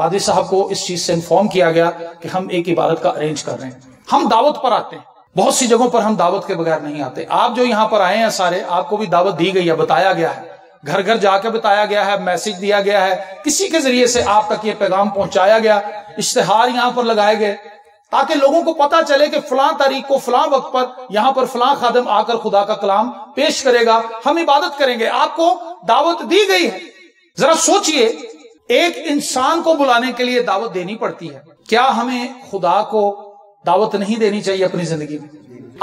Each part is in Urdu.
پادری صاحب کو اس چیز سے انفارم کیا گیا کہ ہم ایک عبادت کا ارینج کر رہے ہیں. ہم دعوت پر آتے ہیں, بہت سی جگہوں پر ہم دعوت کے بغیر نہیں آتے. آپ جو یہاں پر آئے ہیں سارے, آپ کو بھی دعوت دی گئی ہے, بتایا گیا ہے, گھر گھر جا کے بتایا گیا ہے, میسج دیا گیا ہے, کسی کے ذریعے سے آپ تک یہ پیغام پہنچایا گیا, اشتہار یہاں پر لگائے گئے تاکہ لوگوں کو پتا چلے کہ فلاں تاریخ کو فلاں وقت پر یہاں پر فلاں خادم آ کر خدا کا کلام پیش کرے گا, ہم عبادت کریں گے. آپ کو دعوت دی گئی ہے. ذرا سوچئے, ایک انسان کو بلانے کے لیے دعوت دینی پڑتی ہے, کیا ہمیں خدا کو دعوت نہیں دینی چاہیے اپنی زندگی میں؟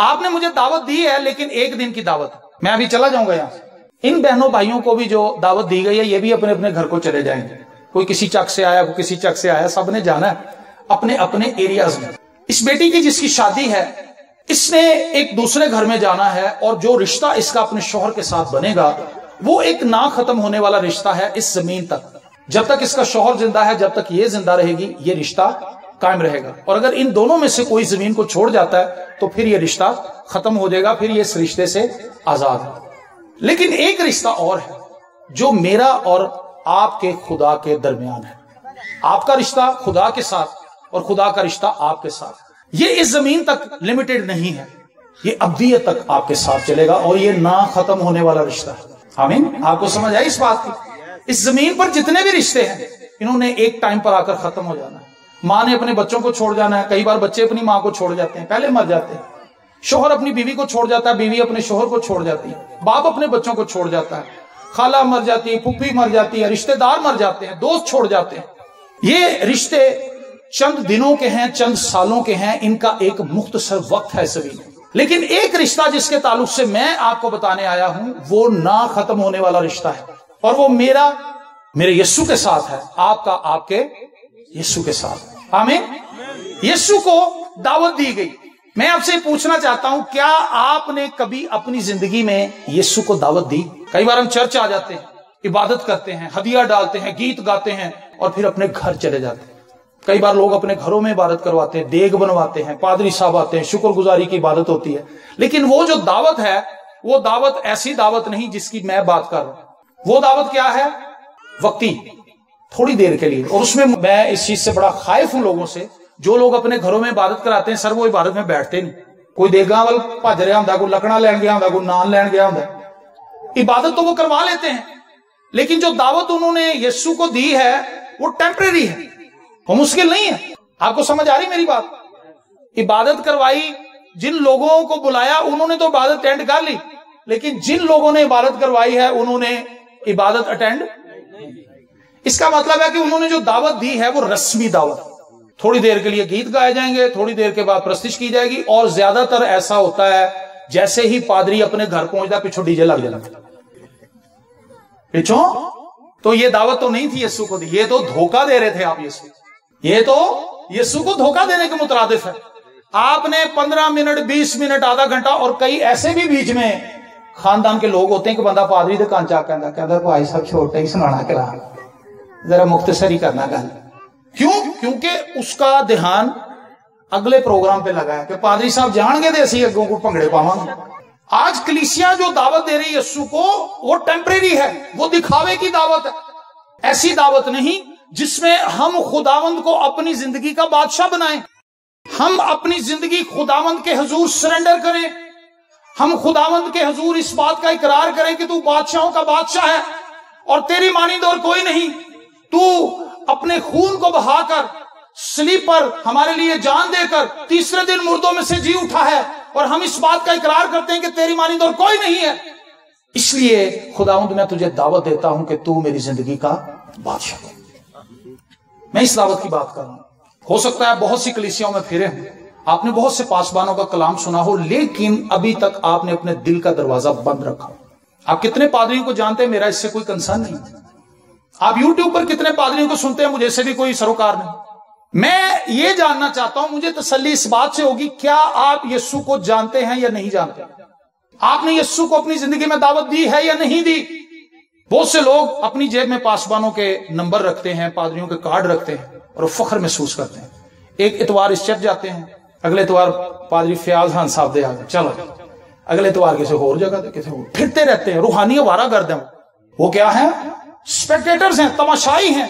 آپ نے مجھے دعوت دی ہے لیکن ایک دن کی دعوت, میں ابھی چلا جاؤں گا یہاں سے. ان بہنوں بھائیوں کو بھی جو دعوت دی گئی ہے یہ بھی اپنے اپنے گھر کو چلے جائیں گے. کوئی کسی چک سے آیا, کوئی کسی چک سے آیا, سب نے جانا ہے اپنے اپنے ایریاز میں. اس بیٹی کی جس کی شادی ہے, اس نے ایک دوسرے گھر میں جانا ہے, اور جو رشتہ اس کا اپنے شوہر کے ساتھ بنے گا وہ ایک نہ ختم ہونے والا رشتہ ہے اس زمین تک. جب تک اس کا شوہر زندہ ہے, جب تک یہ زندہ رہے گی, یہ رشتہ قائم رہے گا. اور اگر ان دونوں میں سے کوئی زمین کو چھوڑ جاتا ہے تو پھر یہ رشتہ ختم ہو جائے گا, پھر یہ اس رشتے سے آزاد ہے. لیکن ایک رشتہ اور ہے جو میرا اور آپ کے خدا کے درمیان ہے. آپ کا رشتہ خدا کے ساتھ اور خدا کا رشتہ آپ کے ساتھ, یہ اس زمین تک لمیٹڈ نہیں ہے, یہ ابدیت تک آپ کے ساتھ چلے گا, اور یہ نہ ختم ہونے والا رشتہ ہے. آمین. آپ کو سمجھ آئی اس بات کی؟ اس زمین پر جتنے بھی رشتے ہیں انہوں نے ایک ٹائم پر آ کر ختم ہو جانا ہے. ماں نے اپنے بچوں کو چھوڑ جانا ہے, کئی بار بچے اپنی ماں کو چھوڑ جاتے ہیں, پہلے مر جاتے ہیں. شوہر اپنی بیوی کو چھوڑ جاتا ہے, بیوی اپنے شوہر کو چھوڑ جاتی ہے, باپ اپنے بچوں کو چھوڑ جاتا ہے, خالہ مر جاتی ہے, پھوپھی مر جاتی ہے, رشتہ دار مر جاتے ہیں, دوست چھوڑ جاتے ہیں. یہ رشتے چند دنوں کے ہیں, چند سالوں کے ہیں, ان کا ایک مختصر وقت ہے سبھی. لیکن ایک رشتہ جس کے تعلق سے میں آپ کو بتانے آیا ہوں وہ نہ ختم ہونے والا رشتہ ہے, اور وہ میرے یسوع کے ساتھ ہے, آپ کا آپ کے یسوع کے ساتھ. آمین. یسوع کو دعوت دی گئی. میں آپ سے پوچھنا چاہتا ہوں, کیا آپ نے کبھی اپنی زندگی میں یسوع کو دعوت دی؟ کئی بار ہم چرچ آ جاتے ہیں, عبادت کرتے ہیں, ہدیہ ڈالتے ہیں, گیت گاتے ہیں, اور پھر اپنے گھر چلے جاتے ہیں. کئی بار لوگ اپنے گھروں میں عبادت کرواتے ہیں, دیگ بنواتے ہیں, پادری صاحب آتے ہیں, شکر گزاری کی عبادت ہوتی ہے. لیکن وہ جو دعوت ہے وہ دعوت ایسی دعوت نہیں جس کی میں بات کر رہا ہوں. وہ دعوت کیا ہے؟ وقتی, تھوڑی دیر کے لیے. اور اس میں اس چیز سے بڑا خائف ہوں لوگوں سے جو لوگ اپنے گھروں میں عبادت کراتے ہیں. سر وہ عبادت میں بیٹھتے نہیں, کوئی دیگاں وال بھج رہا ہوں, کوئی لکڑا لین گیا ہوں, کوئی نان لین گیا ہوں. عبادت تو وہ کروا لیتے ہیں, لیکن جو دعوت انہوں نے یسوع کو دی ہے وہ ٹیمپریری ہے, وہ مشکل نہیں ہے. آپ کو سمجھ آ رہی میری بات؟ عبادت کروائی, جن لوگوں کو بلایا انہوں نے تو عبادت اٹینڈ کر لی, لیکن جن لوگوں نے عبادت کروائی ہے انہوں نے عبادت اٹینڈ. اس کا مطلب ہے کہ انہوں نے جو دعوت دی ہے وہ رسمی دعوت. تھوڑی دیر کے لیے گیت گائے جائیں گے, تھوڑی دیر کے بعد پرستش کی جائے گی, اور زیادہ تر ایسا ہوتا ہے جیسے ہی پادری اپنے گھر پہنچتا پیچھو ڈی جے لگ جانا. پیچھو تو یہ دعوت تو نہیں تھی یسوع کو دی, یہ تو دھوکہ دے رہے تھے آپ یسوع. یہ تو یسوع کو دھوکہ دینے کے مترادف ہے. آپ نے 15 منٹ 20 منٹ آدھا گھنٹہ, اور کئی ایسے بھی بیچ میں خاندان کے لوگ ہوتے ہیں کہ بندہ پادری دے کان چا کہندا بھائی صاحب چھوٹا ہی سنانا کرا, ذرا مختصر ہی کرنا گل. کیوں؟ کیونکہ اس کا دھیان اگلے پروگرام پہ لگا ہے کہ پادری صاحب جان گے دے اسی اگوں کو بھنگڑے پاواں گے. آج کلیسیاں جو دعوت دے رہی ہے یسوع کو وہ ٹیمپریری ہے, وہ دکھاوے کی دعوت ہے. ایسی دعوت نہیں جس میں ہم خداوند کو اپنی زندگی کا بادشاہ بنائیں, ہم اپنی زندگی خداوند کے حضور سرنڈر کریں, ہم خداوند کے حضور اس بات کا اقرار کریں کہ تو بادشاہوں کا بادشاہ ہے اور تیری مانند اور کوئی نہیں. تو اپنے خون کو بہا کر صلیب پر ہمارے لیے جان دے کر تیسرے دن مردوں میں سے جی اٹھا ہے, اور ہم اس بات کا اقرار کرتے ہیں کہ تیری مانند اور کوئی نہیں ہے. اس لیے خداوند میں تجھے دعوت دیتا ہوں کہ تو میری زندگی کا بادشاہ ہے. میں اس دعوت کی بات کر رہا ہوں. ہو سکتا ہے بہت سی کلیسیاں میں پھرے ہوں, آپ نے بہت سے پاسبانوں کا کلام سنا ہو, لیکن ابھی تک آپ نے اپنے دل کا دروازہ بند رکھا. آپ کتنے پادریوں کو جانتے ہیں, میرا اس سے کوئی کنسرن نہیں. آپ یوٹیوب پر کتنے پادریوں کو سنتے ہیں, مجھے سے بھی کوئی سروکار نہیں. میں یہ جاننا چاہتا ہوں, مجھے تسلی اس بات سے ہوگی, کیا آپ یسوع کو جانتے ہیں یا نہیں جانتے؟ آپ نے یسوع کو اپنی زندگی میں دعوت دی ہے یا نہیں دی؟ بہت سے لوگ اپنی جیب میں پاسبانوں کے نمبر رکھتے ہیں, پادریوں کے کارڈ رکھتے ہیں, اور وہ فخر محسوس کرتے ہیں. ایک اتوار اس چرچ جاتے ہیں, اگلے اتوار پادری فیاض خان صاحب دے آگے, چلو اگلے اتوار کسی اور جگہ دے, کسی اور, پھرتے رہتے ہیں. روحانی آوارہ گرد ہیں. وہ کیا ہیں؟ اسپیکٹیٹرز ہیں, تماشائی ہیں.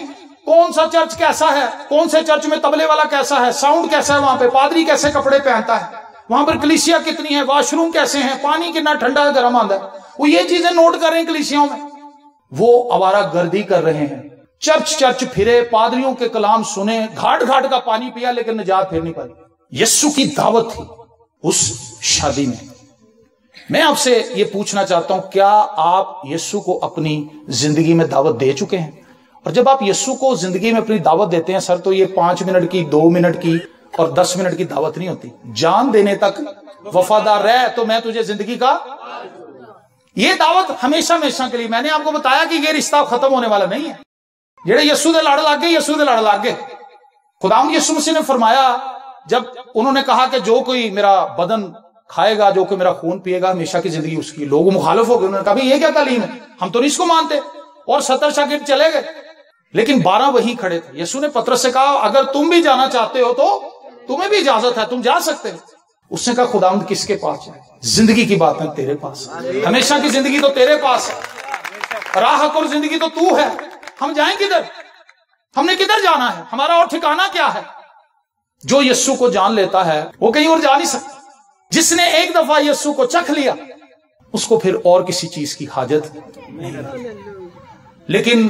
کون سا چرچ کیسا ہے، کون سے چرچ میں طبلے والا کیسا ہے، ساؤنڈ کیسا ہے، وہاں پہ پادری کیسے کپڑے پہنتا ہے، وہاں پر کلیسیا کتنی ہے، واش روم کیسے ہیں، پانی کتنا ٹھنڈا گرم آتا ہے، وہ یہ چیزیں نوٹ کر رہے ہیں کلیسیاؤں میں. وہ آوارہ گردی کر رہے ہیں. چرچ پھرے، پادریوں کے کلام سنے، گھاٹ کا پانی پیا، لیکن نجات پھر نہیں پائی. یسوع کی دعوت تھی اس شادی میں. میں آپ سے یہ پوچھنا چاہتا ہوں، کیا آپ یسوع کو اپنی زندگی میں دعوت دے چکے ہیں؟ اور جب آپ یسوع کو زندگی میں اپنی دعوت دیتے ہیں سر، تو یہ 5 منٹ کی، 2 منٹ کی اور 10 منٹ کی دعوت نہیں ہوتی. جان دینے تک وفادار رہ تو میں تجھے زندگی کا، یہ دعوت ہمیشہ کے لیے. میں نے آپ کو بتایا کہ یہ رشتہ ختم ہونے والا نہیں ہے. جڑے یسوع دے لڑ لگ گئے، یسوع دے لڑ لگ گئے. خداوند یسوع مسیح نے فرمایا، جب انہوں نے کہا کہ جو کوئی میرا بدن کھائے گا، جو کوئی میرا خون پیے گا، ہمیشہ کی زندگی اس کی. لوگ مخالف ہو گئے، انہوں نے کہا بھئی یہ کیا تعلیم ہے، ہم تو نہیں اس کو مانتے. اور 70 شاگرد چلے گئے، لیکن 12 وہیں کھڑے تھے. یسوع نے پترس سے کہا اگر تم بھی جانا چاہتے ہو تو تمہیں بھی اجازت ہے، تم جا سکتے ہو. اس نے کہا خداوند کس کے پاس جائے؟ زندگی کی بات ہے تیرے پاس، ہمیشہ کی زندگی تو تیرے پاس ہے، راہ حق اور زندگی تو تو ہے. ہم جائیں کدھر؟ ہم نے کدھر جانا ہے؟ ہمارا اور ٹھکانہ کیا ہے؟ جو یسوع کو جان لیتا ہے وہ کہیں اور جا نہیں سکتا. جس نے ایک دفعہ یسوع کو چکھ لیا، اس کو پھر اور کسی چیز کی حاجت نہیں. لیکن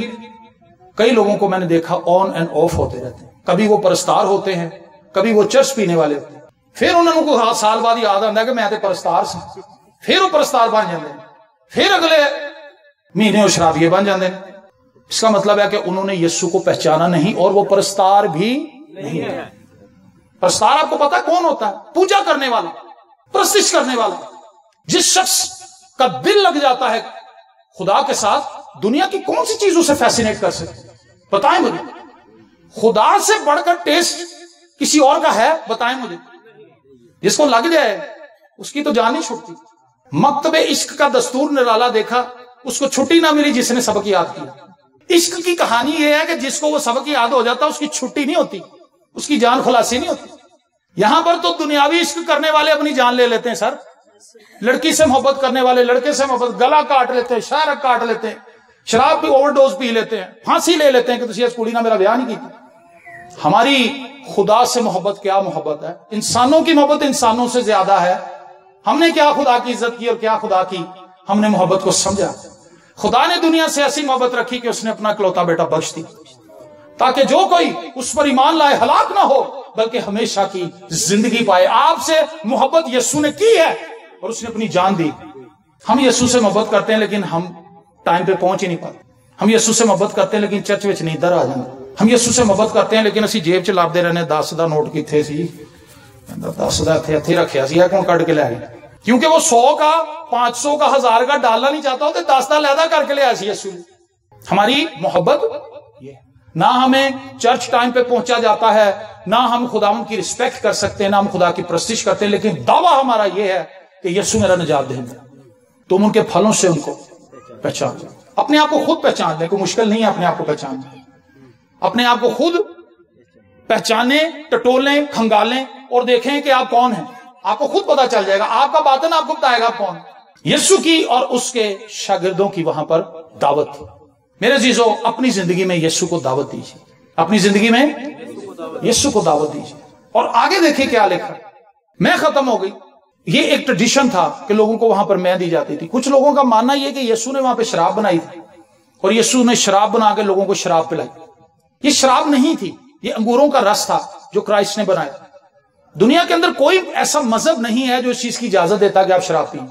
کئی لوگوں کو میں نے دیکھا آن اینڈ آف ہوتے رہتے ہیں. کبھی وہ پرستار ہوتے ہیں، کبھی وہ چرس پینے والے ہوتے ہیں. پھر انہوں کو سال بعد یاد آتا ہے کہ میں تے پرستار سے، پھر وہ پرستار بن جاتے ہیں، پھر اگلے مہینے وہ شرابیے بن جاتے ہیں. اس کا مطلب ہے کہ انہوں نے یسوع کو پہچانا نہیں، اور وہ پرستار بھی نہیں ہے. پرستار آپ کو پتا کون ہوتا ہے؟ پوجا کرنے والا، پرستش کرنے والا. جس شخص کا دل لگ جاتا ہے خدا کے ساتھ، دنیا کی کون سی چیز اسے فیسینیٹ کر سکتے؟ بتائیں مجھے. خدا سے بڑھ کر ٹیسٹ کسی اور کا ہے؟ بتائیں مجھے. جس کو لگ جائے اس کی تو جان نہیں چھوٹتی. مکتب عشق کا دستور نرالا دیکھا، اس کو چھٹی نہ ملی جس نے سبق یاد کیا. عشق کی کہانی یہ ہے کہ جس کو وہ سبق یاد ہو جاتا اس کی چھٹی نہیں ہوتی، اس کی جان خلاصی نہیں ہوتی. یہاں پر تو دنیاوی عشق کرنے والے اپنی جان لے لیتے ہیں سر. لڑکی سے محبت کرنے والے لڑکے سے محبت، گلا کاٹ لیتے ہیں، شہرت کاٹ لیتے ہیں، شراب پہ اوور ڈوز پی لیتے ہیں، پھانسی لے لیتے ہیں کہ تسی اس کڑی نہ میرا بیاہ نہیں کیتا. ہماری خدا سے محبت کیا محبت ہے؟ انسانوں کی محبت انسانوں سے زیادہ ہے. ہم نے کیا خدا کی عزت کی اور کیا خدا کی ہم نے محبت کو سمجھا. خدا نے دنیا سے ایسی محبت رکھی کہ اس نے اپنا اکلوتا بیٹا بخش دی، تاکہ جو کوئی اس پر ایمان لائے ہلاک نہ ہو بلکہ ہمیشہ کی زندگی پائے. آپ سے محبت یسوع نے کی ہے اور اس نے اپنی جان دی. ہم یسوع سے محبت کرتے ہیں لیکن ہم ٹائم پہ پہنچ ہی نہیں پاتے. ہم یسوع سے محبت کرتے ہیں لیکن چرچ وچ نہیں در آ جاتے. ہم یسوع سے محبت کرتے ہیں لیکن اسی جیب چ لابدے رہنے 10 دا نوٹ کتنے سی، 10 دا اتنے رکھیا سی، کون کٹ کے لے گئے؟ کیونکہ وہ 100 کا 500 کا 1000 کا ڈالنا نہیں چاہتا ہو تو 10 دا لیدا کر کے لے آئی یسوع. ہماری محبت یہ نہ ہمیں چرچ ٹائم پہ پہنچا جاتا ہے، نہ ہم خداوند کی رسپیکٹ کر سکتے ہیں، نہ ہم خدا کی پرستش کرتے ہیں، لیکن دعویٰ ہمارا یہ ہے کہ یسوع میرا نجات دہندہ. تم ان کے پھلوں سے ان کو پہچان. اپنے آپ کو خود پہچان لیں، کوئی مشکل نہیں ہے اپنے آپ کو پہچاننا. اپنے آپ کو خود پہچانیں، ٹٹولیں، کھنگالیں اور دیکھیں کہ آپ کون ہیں. آپ کو خود پتا چل جائے گا، آپ کا باطن آپ کو بتائے گا آپ کون. یسوع کی اور اس کے شاگردوں کی وہاں پر دعوت تھی. میرے عزیزو، اپنی زندگی میں یسوع کو دعوت دیجیے. اپنی زندگی میں یسوع کو دعوت دیجیے. اور آگے دیکھیں کیا لکھا. میں ختم ہو گئی. یہ ایک ٹریڈیشن تھا کہ لوگوں کو وہاں پر میں دی جاتی تھی. کچھ لوگوں کا ماننا یہ کہ یسوع نے وہاں پہ شراب بنائی تھی اور یسوع نے شراب بنا کے لوگوں کو شراب پلائی. یہ شراب نہیں تھی، یہ انگوروں کا رس تھا جو کرائسٹ نے بنایا. دنیا کے اندر کوئی ایسا مذہب نہیں ہے جو اس چیز کی اجازت دیتا کہ آپ شراب پئیں.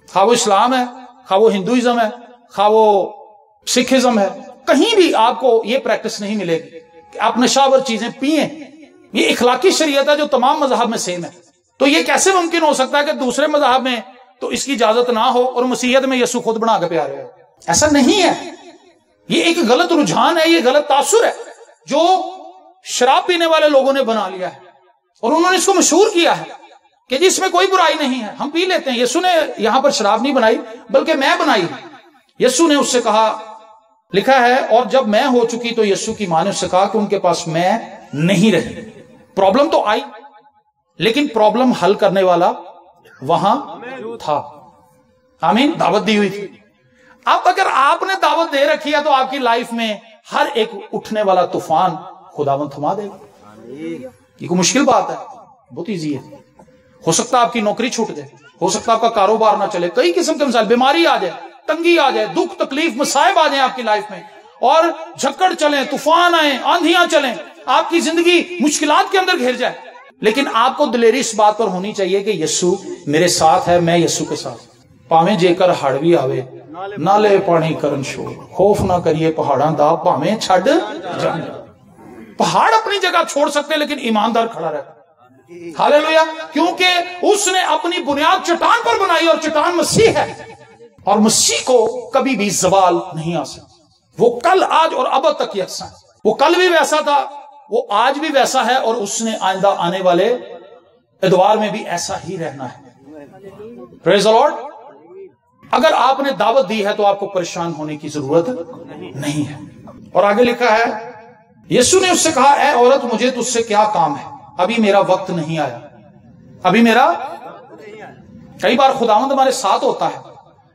خواہ وہ اسلام ہے، خواہ وہ ہندوازم ہے، خواہ وہ سکھزم ہے، کہیں بھی آپ کو یہ پریکٹس نہیں ملے گی کہ آپ نشاور چیزیں پئیں. یہ اخلاقی شریعت ہے جو تمام مذہب میں سیم ہے. تو یہ کیسے ممکن ہو سکتا ہے کہ دوسرے مذہب میں تو اس کی اجازت نہ ہو اور مسیحیت میں یسوع خود بنا کے پیا رہے ہو؟ ایسا نہیں ہے. یہ ایک غلط رجحان ہے، یہ غلط تاثر ہے جو شراب پینے والے لوگوں نے بنا لیا ہے اور انہوں نے اس کو مشہور کیا ہے کہ جس میں کوئی برائی نہیں ہے، ہم پی لیتے ہیں. یسوع نے یہاں پر شراب نہیں بنائی بلکہ میں بنائی. یسوع نے اس سے کہا، لکھا ہے، اور جب میں ہو چکی تو یسوع کی ماں نے اس سے کہا کہ ان کے پاس میں نہیں رہی. پرابلم تو آئی لیکن پرابلم حل کرنے والا وہاں تھا. آمین. دعوت دی ہوئی تھی. اب اگر آپ نے دعوت دے رکھی ہے تو آپ کی لائف میں ہر ایک اٹھنے والا طوفان خداوند تھما دے گا۔ یہ کوئی مشکل بات ہے؟ بہت ایزی ہے۔ ہو سکتا ہے آپ کی نوکری چھوٹ جائے، ہو سکتا ہے آپ کا کاروبار نہ چلے، کئی قسم کے مسائل، بیماری آ جائے، تنگی آ جائے، دکھ تکلیف مصائب آ جائیں آپ کی لائف میں، اور جھکڑ چلیں، طوفان آئیں، آندھیاں چلیں، آپ کی زندگی مشکلات کے اندر گھر جائے، لیکن آپ کو دلیری اس بات پر ہونی چاہیے کہ یسوع میرے ساتھ ہے، میں یسوع کے ساتھ۔ پاویں جے کر ہڑ بھی آوے نالے پانی کرن شور، خوف نہ کریے پہاڑاں دا پاویں چھڈ جان۔ پہاڑ اپنی جگہ چھوڑ سکتے لیکن ایماندار کھڑا رہتا۔ ہاللیلویا، کیونکہ اس نے اپنی بنیاد چٹان پر بنائی اور چٹان مسیح ہے، اور مسیح کو کبھی بھی زوال نہیں آ سکتا۔ وہ کل آج اور ابد تک یکساں، وہ کل بھی ویسا تھا، وہ آج بھی ویسا ہے، اور اس نے آئندہ آنے والے ادوار میں بھی ایسا ہی رہنا ہے۔ پریز دی لارڈ۔ اگر آپ نے دعوت دی ہے تو آپ کو پریشان ہونے کی ضرورت نہیں ہے۔ اور آگے لکھا ہے، یسوع نے اس سے کہا، اے عورت مجھے تجھ سے کیا کام ہے، ابھی میرا وقت نہیں آیا، ابھی میرا۔ کئی بار خداوند ہمارے ساتھ ہوتا ہے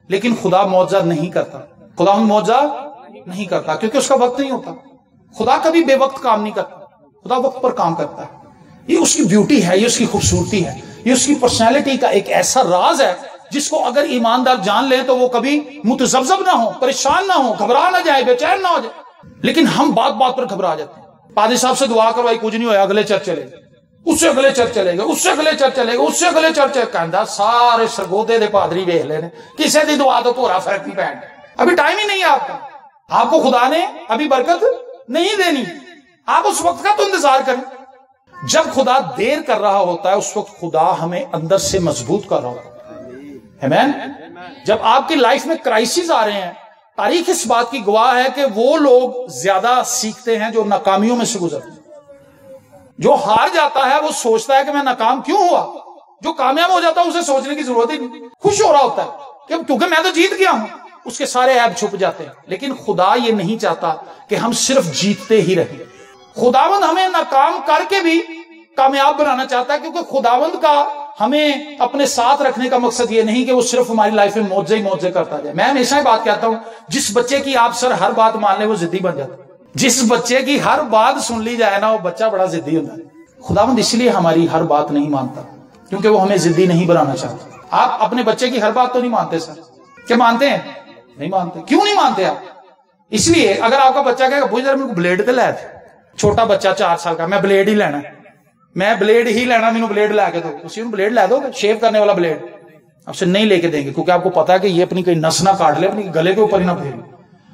لیکن خدا معجزہ نہیں کرتا، خداوند معجزہ نہیں کرتا کیونکہ اس کا وقت نہیں ہوتا۔ خدا کبھی بے وقت کام نہیں کرتا، خدا وقت پر کام کرتا ہے۔ یہ اس کی بیوٹی ہے، یہ اس کی خوبصورتی ہے، یہ اس کی پرسنالٹی کا ایک ایسا راز ہے جس کو اگر ایماندار جان لیں تو وہ کبھی متذبذب نہ ہو، پریشان نہ ہو، گھبرا نہ جائے، بے چین نہ ہو جائے۔ لیکن ہم بات بات پر گھبرا جاتے ہیں۔ پادری صاحب سے دعا کروائی، کچھ نہیں ہوا، اگلے چرچ چلے گا، اس سے اگلے چرچ چلے گا، اس سے اگلے چرچ چلے گا، اس سے اگلے چرچ کہندا سارے سرگودے دے پادری ویکھ لینے، کسے دی دعا تو تھوڑا فرق نہیں پیندا۔ ابھی ٹائم ہی نہیں ہے آپ کا، آپ کو خدا نے ابھی برکت نہیں دینی، آپ اس وقت کا تو انتظار کریں۔ جب خدا دیر کر رہا ہوتا ہے اس وقت خدا ہمیں اندر سے مضبوط کر رہا ہوتا ہے۔ آمین۔ جب آپ کی لائف میں کرائسس آ رہے ہیں، تاریخ اس بات کی گواہ ہے کہ وہ لوگ زیادہ سیکھتے ہیں جو ناکامیوں میں سے گزرتے ہیں۔ جو ہار جاتا ہے وہ سوچتا ہے کہ میں ناکام کیوں ہوا، جو کامیاب ہو جاتا ہے اسے سوچنے کی ضرورت ہی نہیں، خوش ہو رہا ہوتا ہے کہ کیونکہ میں تو جیت گیا ہوں، اس کے سارے عیب چھپ جاتے ہیں۔ لیکن خدا یہ نہیں چاہتا کہ ہم صرف جیتتے ہی رہیں، خداوند ہمیں ناکام کر کے بھی کامیاب بنانا چاہتا ہے، کیونکہ خداوند کا ہمیں اپنے ساتھ رکھنے کا مقصد یہ نہیں کہ وہ صرف ہماری لائف میں معجزے ہی معجزے کرتا جائے۔ میں ہمیشہ یہ بات کہتا ہوں، جس بچے کی آپ سر ہر بات مان لیں وہ ضدی بن جاتا ہے، جس بچے کی ہر بات سن لی جائے نا وہ بچہ بڑا ضدی ہوتا ہے۔ خداوند اس لیے ہماری ہر بات نہیں مانتا کیونکہ وہ ہمیں ضدی نہیں بنانا چاہتا۔ آپ اپنے بچے کی ہر بات تو نہیں مانتے سر، کیا مانتے ہیں؟ نہیں مانتے۔ کیوں نہیں مانتے آپ؟ اس لیے اگر آپ کا بچہ کہے گا میرے کو بلیڈ تے لے دے، چھوٹا بچہ 4 سال کا، میں بلیڈ ہی لینا، میں بلیڈ ہی لینا، مینوں بلیڈ لا کے دو، اسی میں بلیڈ لے دو گے، شیو کرنے والا بلیڈ آپ سے نہیں لے کے دیں گے، کیونکہ آپ کو پتا ہے کہ یہ اپنی کوئی نس نہ کاٹ لے، اپنی گلے کے اوپر ہی نہ پھیرے،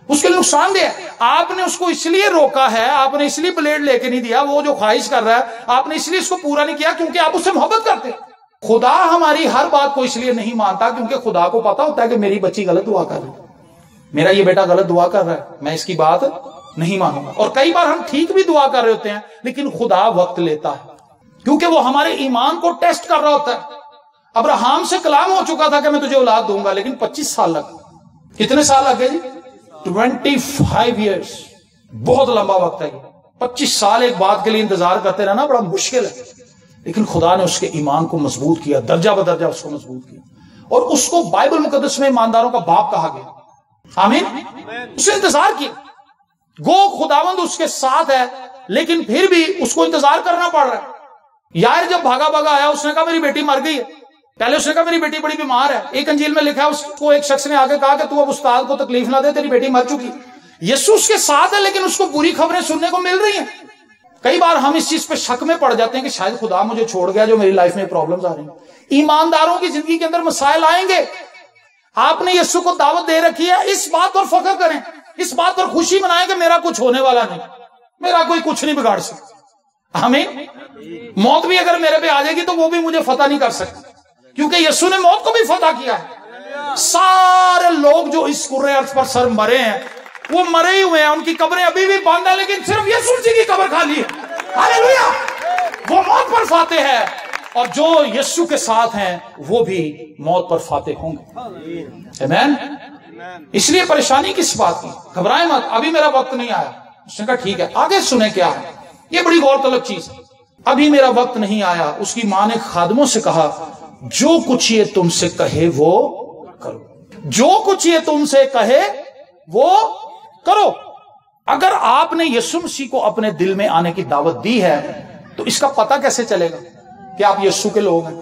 اس کے لیے نقصان دہ ہے۔ آپ نے اس کو اس لیے روکا ہے، آپ نے اس لیے بلیڈ لے کے نہیں دیا، وہ جو خواہش کر رہا ہے آپ نے اس لیے اس کو پورا نہیں کیا کیونکہ آپ اس سے محبت کرتے ہیں۔ خدا ہماری ہر بات کو اس لیے نہیں مانتا کیونکہ خدا کو پتا ہوتا ہے کہ میری بچی غلط دعا کر رہی ہے، میرا یہ بیٹا غلط دعا کر رہا ہے، میں اس کی بات نہیں مانوں گا۔ اور کئی بار ہم ٹھیک بھی دعا کر رہے ہوتے ہیں لیکن خدا وقت لیتا ہے کیونکہ وہ ہمارے ایمان کو ٹیسٹ کر رہا ہوتا ہے۔ ابراہیم سے کلام ہو چکا تھا کہ میں تجھے اولاد دوں گا، لیکن 25 سال لگ گئے۔ کتنے سال لگ گئے جی؟ 25 ایئرس، بہت لمبا وقت ہے یہ۔ 25 سال ایک بات کے لیے انتظار کرتے رہنا بڑا مشکل ہے، لیکن خدا نے اس کے ایمان کو مضبوط کیا، درجہ بدرجہ اس کو مضبوط کیا، اور اس کو بائبل مقدس میں ایمانداروں کا باپ کہا گیا۔ آمین۔ اس نے انتظار کیا، گو خداوند اس کے ساتھ ہے لیکن پھر بھی اس کو انتظار کرنا پڑ رہا ہے۔ یار جب بھاگا بھاگا آیا اس نے کہا میری بیٹی مر گئی ہے، پہلے اس نے کہا میری بیٹی بڑی بیمار ہے۔ ایک انجیل میں لکھا ہے اس کو ایک شخص نے آگے کہا کہ تو اب استاد کو تکلیف نہ دے، تیری بیٹی مر چکی۔ یسوع اس کے ساتھ ہے لیکن اس کو بری خبریں سننے کو مل رہی ہیں۔ کئی بار ہم اس چیز پہ شک میں پڑ جاتے ہیں کہ شاید خدا مجھے چھوڑ گیا جو میری لائف میں پرابلمز آ رہی ہیں۔ ایمانداروں کی زندگی کے اندر مسائل آئیں گے، آپ نے یسوع کو دعوت دے رکھی ہے، اس بات پر فخر کریں، اس بات پر خوشی منائیں کہ میرا کچھ ہونے والا نہیں، میرا کوئی کچھ نہیں بگاڑ سکتا۔ آمین۔ موت بھی اگر میرے پہ آ جائے گی تو وہ بھی مجھے فتح نہیں کر سکتی کیونکہ یسوع نے موت کو بھی فتح کیا ہے۔ سارے لوگ جو اس کرۂ ارض پر سر مرے ہیں وہ مرے ہی ہوئے ہیں، ان کی قبریں ابھی بھی بند ہیں، لیکن صرف یسوع جی کی قبر خالی ہے۔ ہاللیلویا۔ وہ موت پر فاتح ہے اور جو یسوع کے ساتھ ہیں وہ بھی موت پر فاتح ہوں گے۔ آمین۔ اس لیے پریشانی کس بات کی؟ گھبرائیں مت، ابھی میرا وقت نہیں آیا۔ اس نے کہا ٹھیک ہے، آگے سنیں کیا ہے، یہ بڑی غور طلب چیز ہے۔ ابھی میرا وقت نہیں آیا۔ اس کی ماں نے خادموں سے کہا جو کچھ یہ تم سے کہے وہ کرو، جو کچھ یہ تم سے کہے وہ کرو۔ اگر آپ نے یسوع مسیح کو اپنے دل میں آنے کی دعوت دی ہے تو اس کا پتہ کیسے چلے گا کہ آپ یسوع کے لوگ ہیں؟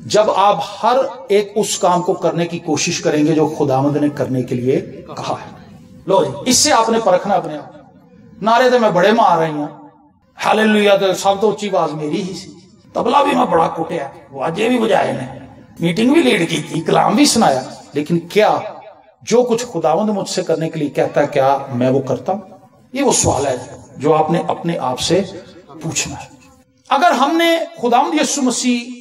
جب آپ ہر ایک اس کام کو کرنے کی کوشش کریں گے جو خداوند نے کرنے کے لیے کہا ہے۔ لو جی، اس سے آپ نے پرکھنا اپنے آپ۔ نعرے تو میں بڑے مار رہی ہوں، ہاللویا تو سب تو اچھی آواز میری ہی سی، تبلا بھی میں بڑا کوٹیا، واجے بھی بجائے نے، میٹنگ بھی لیڈ کی تھی، کلام بھی سنایا، لیکن کیا جو کچھ خداوند مجھ سے کرنے کے لیے کہتا ہے کیا میں وہ کرتا ہوں؟ یہ وہ سوال ہے جو آپ نے اپنے آپ سے پوچھنا ہے۔ اگر ہم نے خداوند یسوع مسیح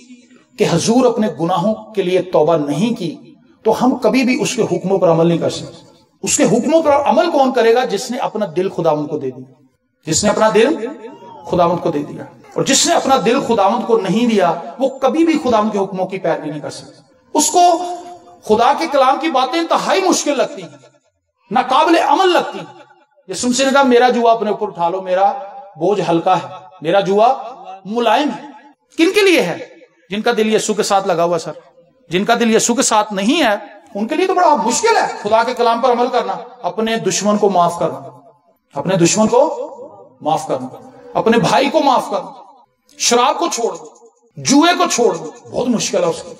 کے حضور اپنے گناہوں کے لیے توبہ نہیں کی تو ہم کبھی بھی اس کے حکموں پر عمل نہیں کر سکتے۔ اس کے حکموں پر عمل کون کرے گا؟ جس نے اپنا دل خداوند کو دے دیا، جس نے اپنا دل خداوند کو دے دیا، اور جس نے اپنا دل خداوند کو نہیں دیا وہ کبھی بھی خداوند کے حکموں کی پیروی نہیں کر سکتا۔ اس کو خدا کے کلام کی باتیں انتہائی مشکل لگتی ہیں، ناقابل عمل لگتی ہیں۔ یسوع مسیح نے کہا میرا جوا اپنے اوپر اٹھا لو، میرا بوجھ ہلکا ہے، میرا جوا ملائم ہے۔ کن کے لیے ہے؟ جن کا دل یسوع کے ساتھ لگا ہوا۔ سر، جن کا دل یسوع کے ساتھ نہیں ہے ان کے لیے تو بڑا مشکل ہے خدا کے کلام پر عمل کرنا، اپنے دشمن کو معاف کرنا، اپنے دشمن کو معاف کرنا، اپنے بھائی کو معاف کرنا، شراب کو چھوڑ دو، جوئے کو چھوڑ دو، بہت مشکل ہے اس کو،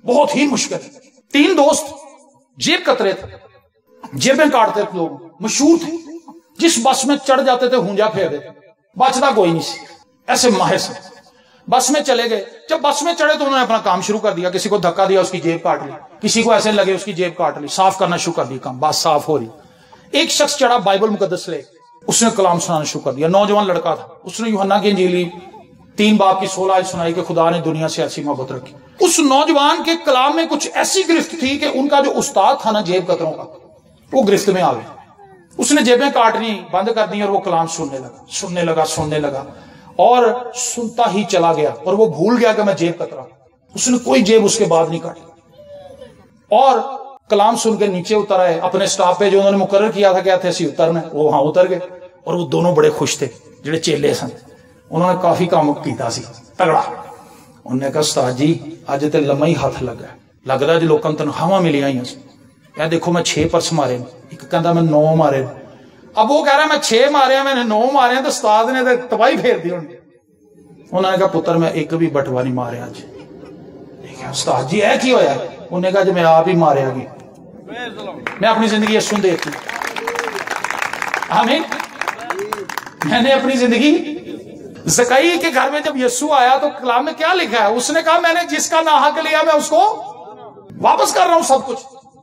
بہت ہی مشکل ہے۔ 3 دوست جیب کترے تھے، جیبیں کاٹتے تھے، لوگ مشہور تھے، جس بس میں چڑھ جاتے تھے ہونجا پھیر دیتے، بچتا کوئی نہیں سی، ایسے ماہر سے بس میں چلے گئے۔ جب بس میں چڑھے تو انہوں نے اپنا کام شروع کر دیا، کسی کو دھکا دیا اس کی جیب کاٹ لی، کسی کو ایسے لگے اس کی جیب کاٹ لی، صاف کرنا شروع کر دیا، کام بس صاف ہو رہی۔ ایک شخص چڑھا بائبل مقدس لے، اس نے کلام سنانا شروع کر دیا، نوجوان لڑکا تھا، اس نے یوحنا کی انجیل 3 باب کی 16 آیت سنائی کہ خدا نے دنیا سے ایسی محبت رکھی۔ اس نوجوان کے کلام میں کچھ ایسی گرفت تھی کہ ان کا جو استاد تھا نا جیب کتروں کا، وہ گرفت میں آ گیا۔ اس نے جیبیں کاٹنی بند کر دی اور وہ کلام سننے لگا اور سنتا ہی چلا گیا، اور وہ بھول گیا کہ میں جیب کترا۔ اس نے کوئی جیب اس کے بعد نہیں کاٹی، اور کلام سن کے نیچے اتر آئے۔ اپنے سٹاپ پہ جو انہوں نے مقرر کیا تھا کہ ایسی اترنا، وہ وہاں اتر گئے، اور وہ دونوں بڑے خوش تھے جڑے چیلے سن۔ انہوں نے کافی کام کیتا سی تگڑا۔ انہوں نے کہا استاد جی اج تے لما ہی ہاتھ لگدا جی لوکاں تنخواہاں ملیاں ہی ہیں، دیکھو میں 6 پرس مارے، ایک کہندا میں 9 مارے۔ اب وہ کہہ رہا میں 6 مارے، میں نے 9 مارے، تو استاد نے تو تباہی پھیر دی۔ انہوں نے کہا پتر میں ایک بھی بٹوا نہیں ماریا اج۔ استاد جی اے کی ہویا؟ انہوں نے کہا جی میں آپ ہی ماریا گی، میں اپنی زندگی یسوع دیتی، آمین۔ میں نے اپنی زندگی، زکئی کے گھر میں جب یسوع آیا تو کلام میں کیا لکھا ہے؟ اس نے کہا میں نے جس کا ناحق لیا میں اس کو واپس کر رہا ہوں، سب کچھ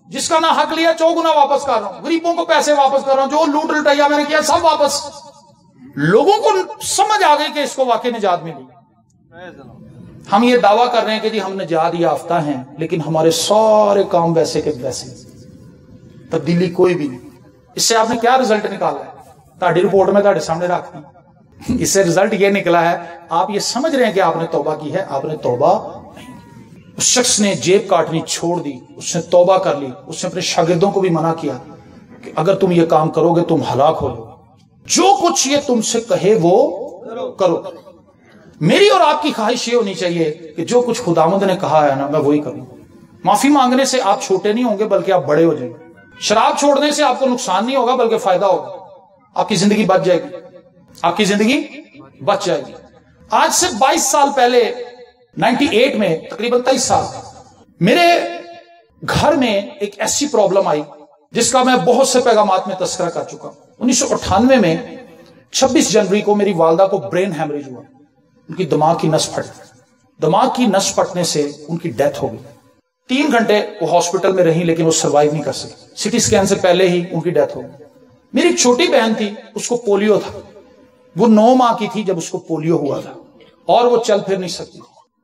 جس کا ناحق لیا 4 گنا واپس کر رہا ہوں، غریبوں کو پیسے واپس کر رہا ہوں، جو لوٹ لٹایا میں نے کیا سب واپس۔ لوگوں کو سمجھ آ گئی کہ اس کو واقعی نجات ملی۔ ہم یہ دعویٰ کر رہے ہیں کہ جی ہم نجات یافتہ ہیں، لیکن ہمارے سارے کام ویسے کے ویسے، تبدیلی کوئی بھی نہیں۔ اس سے آپ نے کیا رزلٹ نکالا ہے؟ تہاڈی رپورٹ میں تہاڈے سامنے رکھتی ہوں۔ اس سے رزلٹ یہ نکلا ہے، آپ یہ سمجھ رہے ہیں کہ آپ نے توبہ کی ہے، آپ نے توبہ نہیں۔ اس شخص نے جیب کاٹنی چھوڑ دی، اس نے توبہ کر لی۔ اس نے اپنے شاگردوں کو بھی منع کیا کہ اگر تم یہ کام کرو گے تم ہلاک ہو جاؤ، جو کچھ یہ تم سے کہے وہ کرو۔ میری اور آپ کی خواہش یہ ہونی چاہیے کہ جو کچھ خداوند نے کہا ہے نا میں وہی کروں۔ معافی مانگنے سے آپ چھوٹے نہیں ہوں گے بلکہ آپ بڑے ہو جائیں گے۔ شراب چھوڑنے سے آپ کو نقصان نہیں ہوگا بلکہ فائدہ ہوگا، آپ کی زندگی بچ جائے گی، آپ کی زندگی بچ جائے گی۔ آج سے 22 سال پہلے 98 میں تقریباً 23 سال میرے گھر میں ایک ایسی پرابلم آئی جس کا میں بہت سے پیغامات میں تذکرہ کر چکا ہوں۔ 1998 میں 26 جنوری کو میری والدہ کو برین ہیمریج ہوا، ان کی دماغ کی نس پھٹ گئی۔ دماغ کی نس پھٹنے سے ان کی ڈیتھ ہو گئی۔ 3 گھنٹے وہ ہاسپٹل میں رہی لیکن وہ سروائیو نہیں کر سکی، سٹی سکین سے پہلے ہی ان کی ڈیتھ ہو گئی۔ میری ایک چھوٹی بہن تھی، اس کو پولیو تھا، وہ 9 ماہ کی تھی جب اس کو پولیو ہوا تھا، اور وہ چل پھر نہیں سکتی،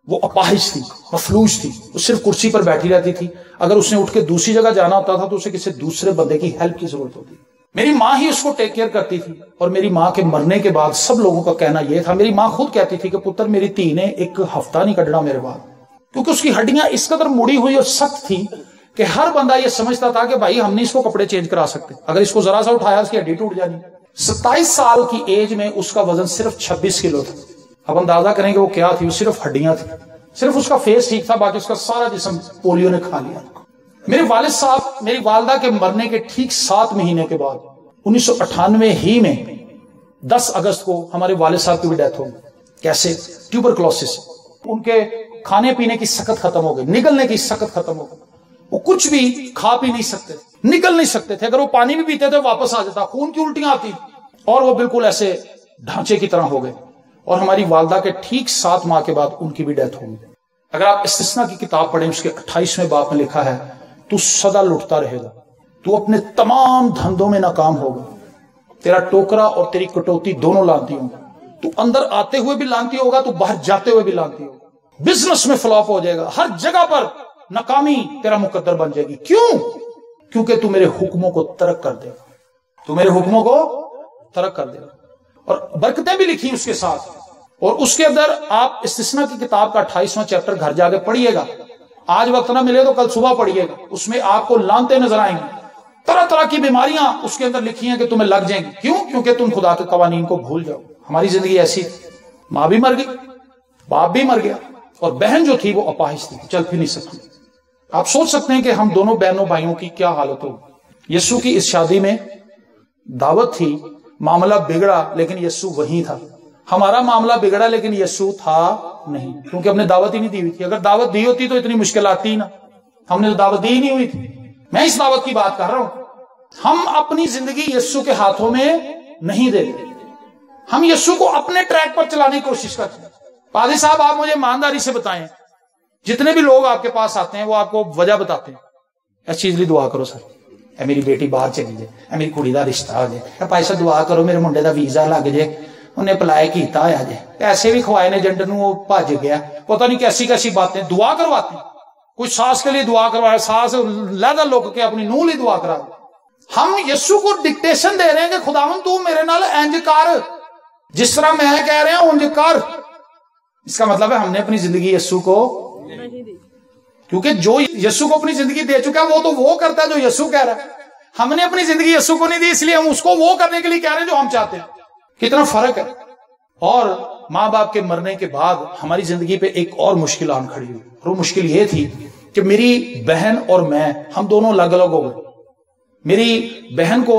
وہ اپاہج تھی، مفلوج تھی، وہ صرف کرسی پر بیٹھی رہتی تھی۔ اگر اس نے اٹھ کے دوسری جگہ جانا ہوتا تھا تو اسے کسی دوسرے بندے کی ہیلپ کی ضرورت ہوتی۔ میری ماں ہی اس کو ٹیک کیئر کرتی تھی، اور میری ماں کے مرنے کے بعد سب لوگوں کا کہنا یہ تھا، میری ماں خود کہتی تھی کہ پتر میری تھی نے 1 ہفتہ نہیں کٹنا میرے بعد، کیونکہ اس کی ہڈیاں اس قدر مڑی ہوئی اور سخت تھی کہ ہر بندہ یہ سمجھتا تھا کہ بھائی ہم نہیں اس کو کپڑے چینج کرا سکتے، اگر اس کو ذرا سا اٹھایا اس کی ہڈی ٹوٹ جانی۔ 27 سال کی ایج میں اس کا وزن صرف 26 کلو تھا۔ اب اندازہ کریں کہ وہ کیا تھی، وہ صرف ہڈیاں تھیں، صرف اس کا فیس ٹھیک تھا، باقی اس کا سارا جسم پولیو نے کھا لیا۔ میرے والد صاحب میری والدہ کے مرنے کے ٹھیک 7 مہینے کے بعد 1998 ہی میں 10 اگست کو ہمارے والد صاحب کی بھی ڈیتھ ہو گئی۔ کیسے؟ ٹیوبرکلوسس۔ ان کے کھانے پینے کی سکت ختم ہو گئی، نگلنے کی سکت ختم ہو گئی، وہ کچھ بھی کھا پی نہیں سکتے، نکل نہیں سکتے تھے، اگر وہ پانی بھی پیتے تھے واپس آ جاتا، خون کی الٹیاں آتی اور وہ بالکل ایسے ڈھانچے کی طرح ہو گئے۔ اور ہماری والدہ کے ٹھیک 7 ماہ کے بعد ان کی بھی ڈیتھ ہو گئی۔ اگر آپ استثنا کی کتاب پڑھیں، اس کے 28ویں باب میں لکھا ہے تو سدا لٹتا رہے گا، تو اپنے تمام دھندوں میں ناکام ہوگا، تیرا ٹوکرا اور تیری کٹوتی دونوں لانتی ہوں، تو اندر آتے ہوئے بھی لانتی ہوگا، تو باہر جاتے ہوئے بھی لانتی ہوگا، بزنس میں فلاپ ہو جائے گا، ہر جگہ پر ناکامی تیرا مقدر بن جائے گی۔ کیوں؟ کیونکہ تو میرے حکموں کو ترک کر دے گا، تو میرے حکموں کو ترک کر دے گا۔ اور برکتیں بھی لکھی اس کے ساتھ، اور اس کے اندر آپ استثنا کی کتاب کا 28واں چیپٹر گھر جا کے پڑھیے گا، آج وقت نہ ملے تو کل صبح پڑھیے گا، اس میں آپ کو لانتے نظر آئیں گی، طرح طرح کی بیماریاں اس کے اندر لکھی ہیں کہ تمہیں لگ جائیں گی۔ کیوں؟ کیونکہ تم خدا کے قوانین کو بھول جاؤ۔ ہماری زندگی ایسی، ماں بھی مر گئی، باپ بھی مر گیا، اور بہن جو تھی وہ اپاہج تھی، چل پھر نہیں سکتی۔ آپ سوچ سکتے ہیں کہ ہم دونوں بہنوں بھائیوں کی کیا حالت ہوگی۔ یسوع کی اس شادی میں دعوت تھی، معاملہ بگڑا لیکن یسوع وہیں تھا۔ ہمارا معاملہ بگڑا لیکن یسوع تھا نہیں، کیونکہ ہم نے دعوت ہی نہیں دی ہوئی تھی۔ اگر دعوت دی ہوتی تو اتنی مشکلات تھی نا، ہم نے تو دعوت دی ہی نہیں ہوئی تھی۔ میں اس دعوت کی بات کر رہا ہوں۔ ہم اپنی زندگی یسوع کے ہاتھوں میں نہیں دیتے، ہم یسوع کو اپنے ٹریک پر چلانے کی کوشش کرتے ہیں۔ پادری صاحب آپ مجھے ایمانداری سے بتائیں، جتنے بھی لوگ آپ کے پاس آتے ہیں وہ آپ کو وجہ بتاتے ہیں، اس چیز لی دعا کرو سر، اے میری بیٹی باہر چلی جائے، اے میری کڑی دا رشتہ ہو جائے، اے پیسہ دعا کرو میرے منڈے دا ویزا لگ جائے، انہیں اپلائی کیتا ہوا جائے، پیسے بھی کھوائے نے ایجنٹ نو، وہ بھج گیا، پتہ نہیں کیسی کیسی باتیں دعا کرواتے ہیں۔ کچھ ساس کے لیے دعا کروایا، ساس لہدا لوک کے اپنی نوح لی دعا کرا۔ ہم یسوع کو ڈکٹیشن دے رہے ہیں کہ خداوند تو میرے نال انج کر، جس طرح میں کہہ رہا ہوں انج کر۔ اس کا مطلب ہے ہم نے اپنی زندگی یسوع کو، کیونکہ جو یسوع کو اپنی زندگی دے چکا ہے وہ تو وہ کرتا ہے جو یسوع کہہ رہا ہے۔ ہم نے اپنی زندگی یسوع کو نہیں دی، اس لیے ہم اس کو وہ کرنے کے لیے کہہ رہے ہیں جو ہم چاہتے ہیں۔ کتنا فرق ہے۔ اور ماں باپ کے مرنے کے بعد ہماری زندگی پہ ایک اور مشکل آن کھڑی ہوئی، اور وہ مشکل یہ تھی کہ میری بہن اور میں، ہم دونوں الگ الگ ہو گئے۔ میری بہن کو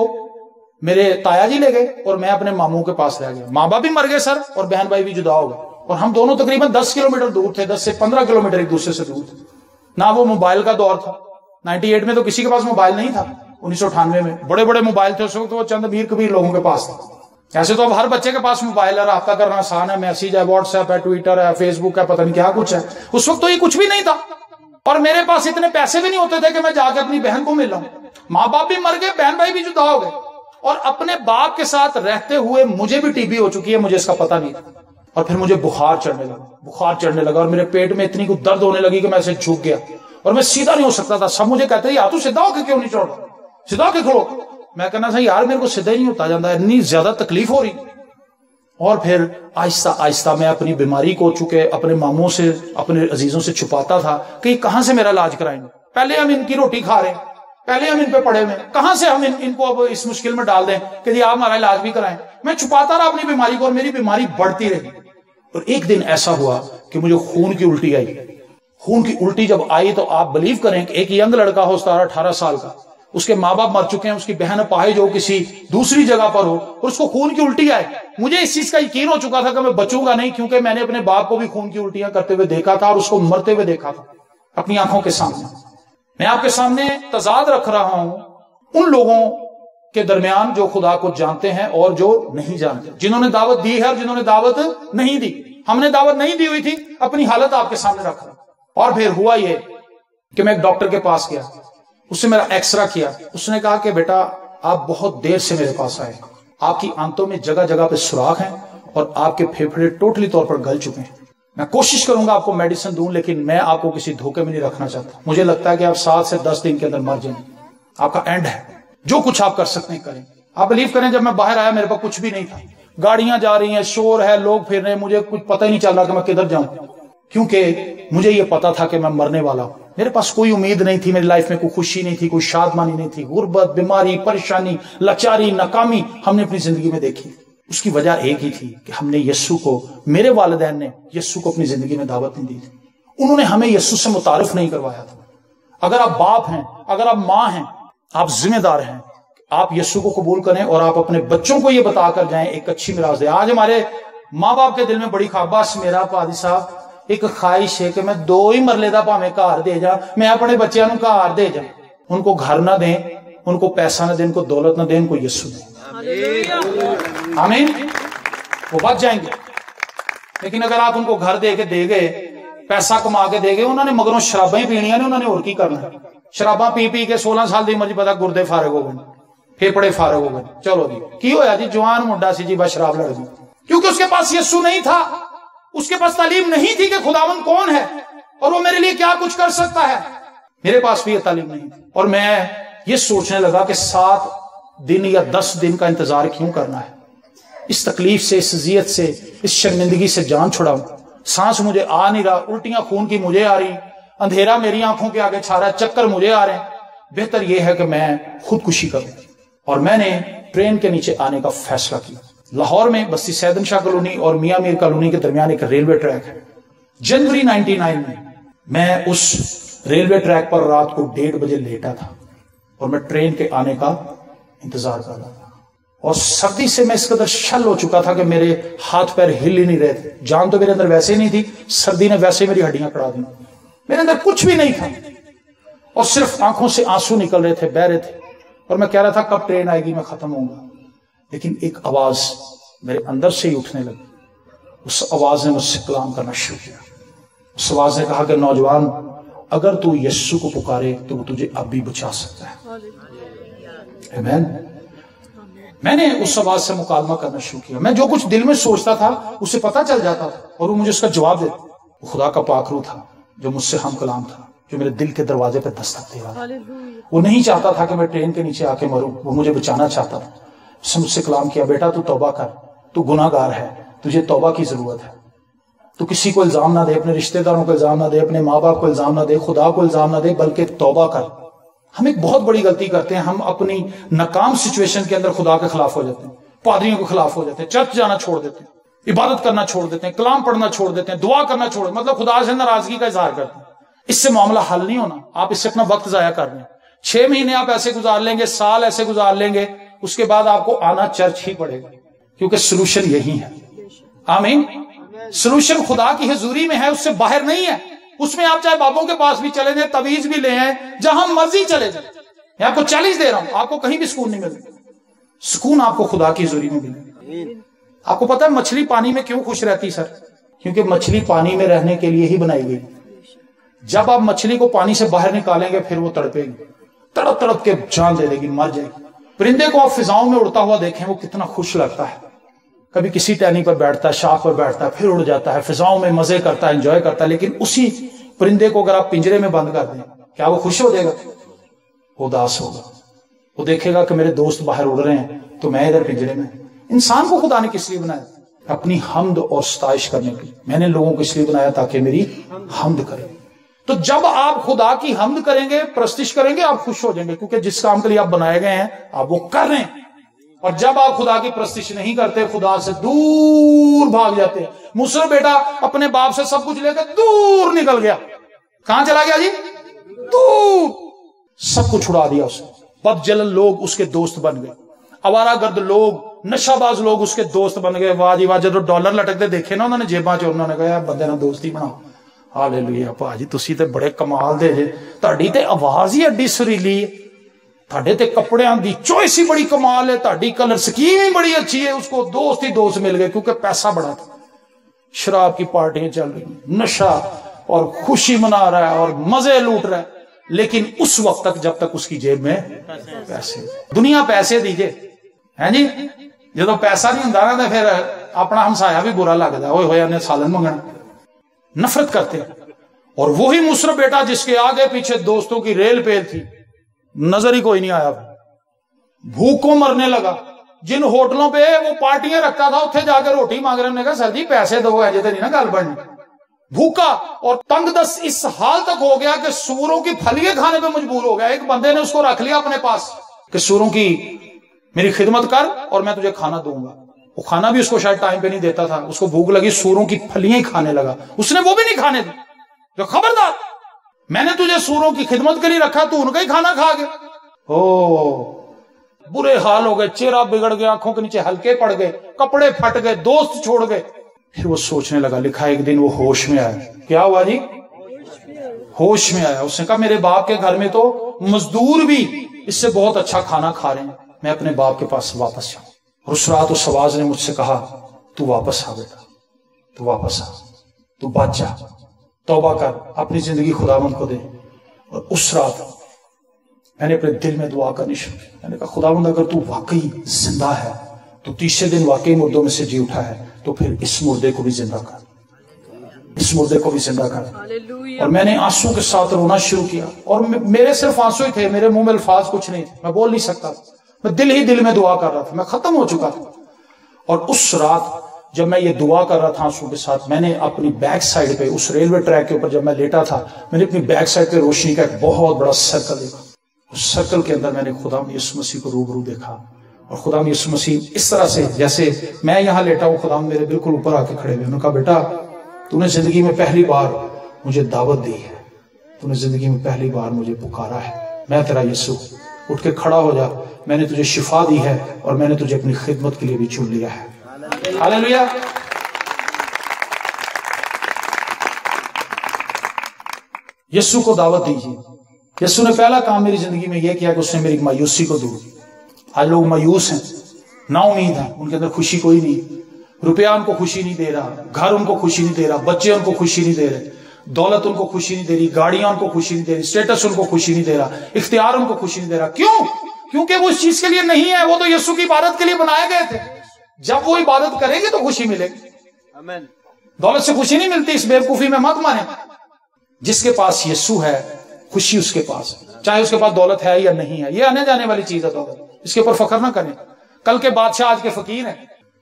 میرے تایا جی لے گئے اور میں اپنے ماموں کے پاس رہ گیا۔ ماں باپ بھی مر گئے سر، اور بہن بھائی بھی جدا ہو گئے، اور ہم دونوں تقریباً 10 کلومیٹر دور تھے، 10 سے 15 کلومیٹر ایک دوسرے سے دور تھے۔ نہ وہ موبائل کا دور تھا، 98 میں تو کسی کے پاس موبائل نہیں تھا، 1998 میں بڑے بڑے موبائل تھے، اس وقت وہ چند امیر کبیر لوگوں کے پاس تھا۔ ایسے تو اب ہر بچے کے پاس موبائل ہے، رابطہ کرنا آسان ہے، میسج ہے، واٹس ایپ ہے، ٹویٹر ہے، فیس بک ہے، پتہ نہیں کیا کچھ ہے۔ اس وقت تو یہ کچھ بھی نہیں تھا، اور میرے پاس اتنے پیسے بھی نہیں ہوتے تھے کہ میں جا کے اپنی بہن کو مل لوں۔ ماں باپ بھی مر گئے، بہن بھائی بھی جدا ہو گئے، اور اپنے باپ کے ساتھ رہتے ہوئے مجھے بھی ٹی بی ہو چکی ہے، مجھے اس کا پتہ نہیں تھا۔ اور پھر مجھے بخار چڑھنے لگا، اور میرے پیٹ میں اتنی کوئی درد ہونے لگی کہ میں اسے جھک گیا، اور میں سیدھا نہیں ہو سکتا تھا۔ سب مجھے کہتے ہیں یار تو سیدھا ہو کے کیوں نہیں چڑھ رہا، سیدھا ہو کے کھڑو۔ میں کہنا تھا یار میرے کو سیدھا ہی نہیں ہوتا جاتا، اتنی زیادہ تکلیف ہو رہی۔ اور پھر آہستہ آہستہ میں اپنی بیماری کو چونکہ اپنے ماموں سے، اپنے عزیزوں سے چھپاتا تھا کہ یہ کہاں سے میرا علاج کرائیں گے، پہلے ہم ان کی روٹی کھا رہے ہیں، پہلے ہم ان پہ پڑے ہوئے، کہاں سے ہم ان کو اب اس مشکل میں ڈال دیں کہ جی آپ ہمارا علاج بھی کرائیں۔ میں چھپاتا رہا اپنی بیماری کو، اور میری بیماری بڑھتی رہی۔ اور ایک دن ایسا ہوا کہ مجھے خون کی الٹی آئی۔ خون کی الٹی جب آئی تو آپ بلیو کریں کہ ایک ینگ لڑکا ہو 17-18 سال کا، اس کے ماں باپ مر چکے ہیں، اس کی بہن اپاہج ہو کسی دوسری جگہ پر ہو، اور اس کو خون کی الٹی آئے۔ مجھے اس چیز کا یقین ہو چکا تھا کہ میں بچوں گا نہیں، کیونکہ میں نے اپنے باپ کو بھی خون کی الٹیاں کرتے ہوئے دیکھا تھا، اور اس کو مرتے ہوئے دیکھا تھا اپنی آنکھوں کے سامنے۔ میں آپ کے سامنے تضاد رکھ رہا ہوں ان لوگوں کے درمیان جو خدا کو جانتے ہیں اور جو نہیں جانتے، جنہوں نے دعوت دی ہے اور جنہوں نے دعوت نہیں دی۔ ہم نے دعوت نہیں دی ہوئی تھی، اپنی حالت آپ کے سامنے رکھ رہا ہوں۔ اور پھر ہوا یہ کہ میں ایک ڈاکٹر کے پاس گیا، اس نے میرا ایکسرا کیا، اس نے کہا کہ بیٹا آپ بہت دیر سے میرے پاس آئے، آپ کی آنتوں میں جگہ جگہ پہ سوراخ ہیں، اور آپ کے پھیپھڑے ٹوٹلی طور پر گل چکے ہیں۔ میں کوشش کروں گا آپ کو میڈیسن دوں، لیکن میں آپ کو کسی دھوکے میں نہیں رکھنا چاہتا۔ مجھے لگتا ہے کہ آپ 7 سے 10 دن کے اندر مر جائیں، آپ کا اینڈ ہے، جو کچھ آپ کر سکتے ہیں کریں۔ آپ بلیو کریں جب میں باہر آیا میرے پاس کچھ بھی نہیں تھا، گاڑیاں جا رہی ہیں، شور ہے، لوگ پھر رہے ہیں، مجھے کچھ پتہ ہی نہیں چل رہا کہ میں کدھر جاؤں، کیونکہ مجھے یہ پتا تھا کہ میں مرنے والا ہوں۔ میرے پاس کوئی امید نہیں تھی، میری لائف میں کوئی خوشی نہیں تھی، کوئی شادمانی نہیں تھی، غربت، بیماری، پریشانی، لاچاری، ناکامی ہم نے اپنی زندگی میں دیکھی۔ اس کی وجہ ایک ہی تھی کہ ہم نے یسوع کو، میرے والدین نے یسوع کو اپنی زندگی میں دعوت نہیں دی تھی، انہوں نے ہمیں یسوع سے متعارف نہیں کروایا تھا۔ اگر آپ باپ ہیں، اگر آپ ماں ہیں، آپ ذمہ دار ہیں، آپ یسوع کو قبول کریں اور آپ اپنے بچوں کو یہ بتا کر جائیں، ایک اچھی میراث دیں۔ آج ہمارے ماں باپ کے دل میں بڑی خواہش، بس میرا پادری صاحب ایک خواہش ہے کہ میں 2 ہی مرلے دا پاویں گھر دے جا، میں اپنے بچیاں نوں گھر دے جا۔ ان کو گھر نہ دیں، ان کو پیسہ نہ دیں، ان کو دولت نہ دیں، ان کو یسوع دیں۔ آمین، وہ بچ جائیں گے۔ لیکن اگر آپ ان کو گھر دے کے دے گئے، پیسہ کما کے دے گئے، انہوں نے مگروں شراباں ہی پینیاں نے، انہوں نے اور کی کرنا ہے؟ شراباں پی پی کے 16 سال دی عمر پتا گردے فارغ ہو گئے، پھیپڑے فارغ ہو گئے۔ چلو جی کی ہویا جی؟ جوان منڈا سی جی، بس شراب لڑ گئی، کیونکہ اس کے پاس یسوع نہیں تھا، اس کے پاس تعلیم نہیں تھی کہ خداوند کون ہے اور وہ میرے لیے کیا کچھ کر سکتا ہے۔ میرے پاس بھی یہ تعلیم نہیں تھی، اور میں یہ سوچنے لگا کہ 7 دن یا 10 دن کا انتظار کیوں کرنا ہے؟ اس تکلیف سے، اس اذیت سے، اس شرمندگی سے جان چھڑاؤں۔ سانس مجھے آ نہیں رہا، الٹیاں خون کی مجھے آ رہی، اندھیرا میری آنکھوں کے آگے چھا رہا ہے، چکر مجھے آ رہے ہیں، بہتر یہ ہے کہ میں خودکشی کروں۔ اور میں نے ٹرین کے نیچے آنے کا فیصلہ کیا۔ لاہور میں بستی سیدن شاہ کالونی اور میاں میر کالونی کے درمیان ایک ریلوے ٹریک ہے۔ جنوری 99 میں اس ریلوے ٹریک پر رات کو 1:30 بجے لیٹا تھا اور میں ٹرین کے آنے کا انتظار کر رہا تھا، اور سردی سے میں اس قدر شل ہو چکا تھا کہ میرے ہاتھ پیر ہل ہی نہیں رہے تھے۔ جان تو میرے اندر ویسے ہی نہیں تھی، سردی نے ویسے میری ہڈیاں کڑا دی، میرے اندر کچھ بھی نہیں تھا، اور صرف آنکھوں سے آنسو نکل رہے تھے، بہہ رہے تھے، اور میں کہہ رہا تھا کب ٹرین آئے گی، میں ختم ہوں گا۔ لیکن ایک آواز میرے اندر سے ہی اٹھنے لگی، اس آواز نے مجھ سے کلام کرنا شروع کیا۔ اس آواز نے کہا کہ نوجوان، اگر تو یسوع کو پکارے تو وہ تجھے اب بھی بچا سکتا ہے۔ آمین۔ میں نے اس آواز سے مکالمہ کرنا شروع کیا۔ میں جو کچھ دل میں سوچتا تھا اسے پتہ چل جاتا تھا، اور وہ مجھے اس کا جواب دیتا۔ وہ خدا کا پاک روح تھا جو مجھ سے ہم کلام تھا، جو میرے دل کے دروازے پہ دستک دے رہا۔ وہ نہیں چاہتا تھا کہ میں ٹرین کے نیچے آ کے مروں، وہ مجھے بچانا چاہتا تھا۔ اس نے مجھ سے کلام کیا، بیٹا تو توبہ کر، تو گناہ گار ہے، تجھے توبہ کی ضرورت ہے۔ تو کسی کو الزام نہ دے، اپنے رشتہ داروں کو الزام نہ دے، اپنے ماں باپ کو الزام نہ دے، خدا کو الزام نہ دے، بلکہ توبہ کر۔ ہم ایک بہت بڑی غلطی کرتے ہیں، ہم اپنی ناکام سچویشن کے اندر خدا کے خلاف ہو جاتے ہیں، پادریوں کے خلاف ہو جاتے ہیں، چرچ جانا چھوڑ دیتے ہیں، عبادت کرنا چھوڑ دیتے ہیں، کلام پڑھنا چھوڑ دیتے ہیں، دعا کرنا چھوڑ، مطلب خدا سے ناراضگی کا اظہار کرتے ہیں۔ اس سے معاملہ حل نہیں ہونا، آپ اس سے اپنا وقت ضائع کر رہے ہیں۔ 6 مہینے آپ ایسے گزار لیں گے، سال ایسے گزار لیں گے، اس کے بعد آپ کو آنا چرچ ہی پڑے گا، کیونکہ سلوشن یہی ہے۔ آمین۔ سلوشن خدا کی حضوری میں ہے، اس سے باہر نہیں ہے۔ اس میں آپ چاہے بابوں کے پاس بھی چلے جائیں، تویز بھی لے آئیں، جہاں مرضی چلے جائیں۔ میں آپ کو چیلنج دے رہا ہوں، آپ کو کہیں بھی سکون نہیں ملتا۔ سکون آپ کو خدا کی حضوری میں ملے۔ آپ کو پتا ہے مچھلی پانی میں کیوں خوش رہتی سر؟ کیونکہ مچھلی پانی میں رہنے کے لیے ہی بنائی گئی۔ جب آپ مچھلی کو پانی سے باہر نکالیں گے پھر وہ تڑپے گی، تڑپ تڑپ کے جان دے دے گی، مر جائے گی۔ پرندے کو آپ فضاؤں میں اڑتا ہوا دیکھیں، وہ کتنا خوش لگتا ہے۔ کبھی کسی ٹہنی پر بیٹھتا ہے، شاخ پر بیٹھتا ہے، پھر اڑ جاتا ہے، فضاؤں میں مزے کرتا ہے، انجوائے کرتا ہے۔ لیکن اسی پرندے کو اگر آپ پنجرے میں بند کر دیں، کیا وہ خوش ہو جائے گا؟ وہ اداس ہوگا۔ وہ دیکھے گا کہ میرے دوست باہر اڑ رہے ہیں تو میں ادھر پنجرے میں۔ انسان کو خدا نے کس لیے بنایا؟ اپنی حمد اور ستائش کرنے کے لیے۔ میں نے لوگوں کو اس لیے بنایا تاکہ میری حمد کریں۔ تو جب آپ خدا کی حمد کریں گے، پرستش کریں گے، آپ خوش ہو جائیں گے، کیونکہ جس کام کے لیے آپ بنائے گئے ہیں آپ وہ کر رہے ہیں۔ اور جب آپ خدا کی پرستش نہیں کرتے، خدا سے دور بھاگ جاتے۔ مصر بیٹا اپنے باپ سے سب کچھ لے کے دور نکل گیا۔ کہاں چلا گیا جی؟ دور۔ سب کچھ چھڑا دیا اس نے۔ بد جلن لوگ اس کے دوست بن گئے، آوارہ گرد لوگ، نشہ باز لوگ اس کے دوست بن گئے۔ واہ جی واہ، جب ڈالر لٹکتے دیکھے نا انہوں نے جیباں چ، انہوں نے کہا بندے نال دوستی بناؤ۔ ہالےلویا، پاجی تسی تے بڑے کمال دے جے، تہاڈی تے آواز ہی ایڈی سریلی ہے، تہاڈے تے کپڑیاں دی چوائس ہی بڑی کمال ہے، تہاڈی کلر سکیم ہی بڑی اچھی ہے۔ اس کو دوست ہی دوست مل گئے کیونکہ پیسہ بڑا تھا۔ شراب کی پارٹیاں چل رہی ہیں، نشہ اور خوشی منا رہا ہے اور مزے لوٹ رہا ہے، لیکن اس وقت تک جب تک اس کی جیب میں پیسے۔ دنیا پیسے دیجئے ہیں جی، جب پیسہ نہیں ہوندا نا تو پھر اپنا ہمسایا بھی برا لگتا ہے، اوئے ہوئے نے سالن منگنا، نفرت کرتے ہیں۔ اور وہی مصر بیٹا جس کے آگے پیچھے دوستوں کی ریل پیل تھی، نظر ہی کوئی نہیں آیا، بھوک کو مرنے لگا۔ جن ہوٹلوں پہ وہ پارٹیاں رکھتا تھا اتنے جا کے روٹی مانگ رہے، نے کہا سر جی پیسے دو، ایجے تو نہیں نا گل بننی۔ بھوکا اور تنگ دست اس حال تک ہو گیا کہ سوروں کی پھلیاں کھانے پہ مجبور ہو گیا۔ ایک بندے نے اس کو رکھ لیا اپنے پاس کہ سوروں کی میری خدمت کر اور میں تجھے کھانا دوں گا۔ وہ کھانا بھی اس کو شاید ٹائم پہ نہیں دیتا تھا، اس کو بھوک لگی، سوروں کی پھلیاں ہی کھانے لگا۔ اس نے وہ بھی نہیں کھانے دی، جو خبردار میں نے تجھے سوروں کی خدمت کے لیے رکھا، تو ان کا ہی کھانا کھا گیا۔ برے حال ہو گئے، چہرہ بگڑ گیا، آنکھوں کے نیچے ہلکے پڑ گئے، کپڑے پھٹ گئے، دوست چھوڑ گئے. پھر وہ سوچنے لگا، لکھا ایک دن وہ ہوش میں آیا. کیا ہوا جی؟ ہوش میں آیا. اس نے کہا میرے باپ کے گھر میں تو مزدور بھی اس سے بہت اچھا کھانا کھا رہے ہیں، میں اپنے باپ کے پاس واپس جاؤں. اور اس رات اس آواز نے مجھ سے کہا تو واپس آ بیٹا، تو واپس آ، تو بچ جا، توبہ کر، اپنی زندگی خداوند کو دے. اور اس رات میں نے اپنے دل میں دعا کرنی شروع کی. میں نے کہا خداوند اگر تو واقعی زندہ ہے، تو تیسرے دن واقعی مردوں میں سے جی اٹھا ہے، تو پھر اس مردے کو بھی زندہ کر، اس مردے کو بھی زندہ کر. اور میں نے آنسو کے ساتھ رونا شروع کیا. اور میرے صرف آنسو ہی تھے، میرے منہ میں الفاظ کچھ نہیں تھے، میں بول نہیں سکتا، میں دل ہی دل میں دعا کر رہا تھا، میں ختم ہو چکا تھا. اور اس رات جب میں یہ دعا کر رہا تھا آنسو کے ساتھ، میں نے اپنی بیک سائڈ پہ اس ریلوے ٹریک کے اوپر جب میں لیٹا تھا، میں نے اپنی بیک سائڈ پہ روشنی کا ایک بہت بڑا سرکل دیکھا. اس سرکل کے اندر میں نے خدا یسوع مسیح کو روبرو دیکھا. اور خدا یسوع مسیح اس طرح سے جیسے میں یہاں لیٹا ہوں، خدا میرے بالکل اوپر آ کے کھڑے ہوئے. انہوں نے کہا بیٹا تو نے زندگی میں پہلی بار مجھے دعوت دی ہے، تو نے زندگی میں پہلی بار مجھے پکارا ہے، میں تیرا یسوع، اٹھ کے کھڑا ہو جا، میں نے تجھے شفا دی ہے اور میں نے تجھے اپنی خدمت کے لیے بھی چن لیا ہے. ہاللیلویا. یسوع کو دعوت دیجیے. یسوع نے پہلا کام میری زندگی میں یہ کیا کہ اس نے میری مایوسی کو دور کی. آج لوگ مایوس ہیں، نا امید ہیں، ان کے اندر خوشی کوئی نہیں. روپیہ ان کو خوشی نہیں دے رہا، گھر ان کو خوشی نہیں دے رہا، بچے ان کو خوشی نہیں دے رہے، دولت ان کو خوشی نہیں دے رہی، گاڑیاں ان کو خوشی نہیں دے رہی، اسٹیٹس ان کو خوشی نہیں دے رہا، اختیار ان کو خوشی نہیں دے رہا. کیوں؟ کیونکہ وہ اس چیز کے لیے نہیں ہے، وہ تو یسوع کی عبادت کے لیے بنائے گئے تھے. جب وہ عبادت کریں گے تو خوشی ملے گی. دولت سے خوشی نہیں ملتی، اس بیوقوفی میں مت مانے. جس کے پاس یسوع ہے خوشی اس کے پاس ہے، چاہے اس کے پاس دولت ہے یا نہیں ہے. یہ آنے جانے والی چیز ہے دولت، اس کے اوپر فخر نہ کریں. کل کے بادشاہ آج کے فقیر ہیں،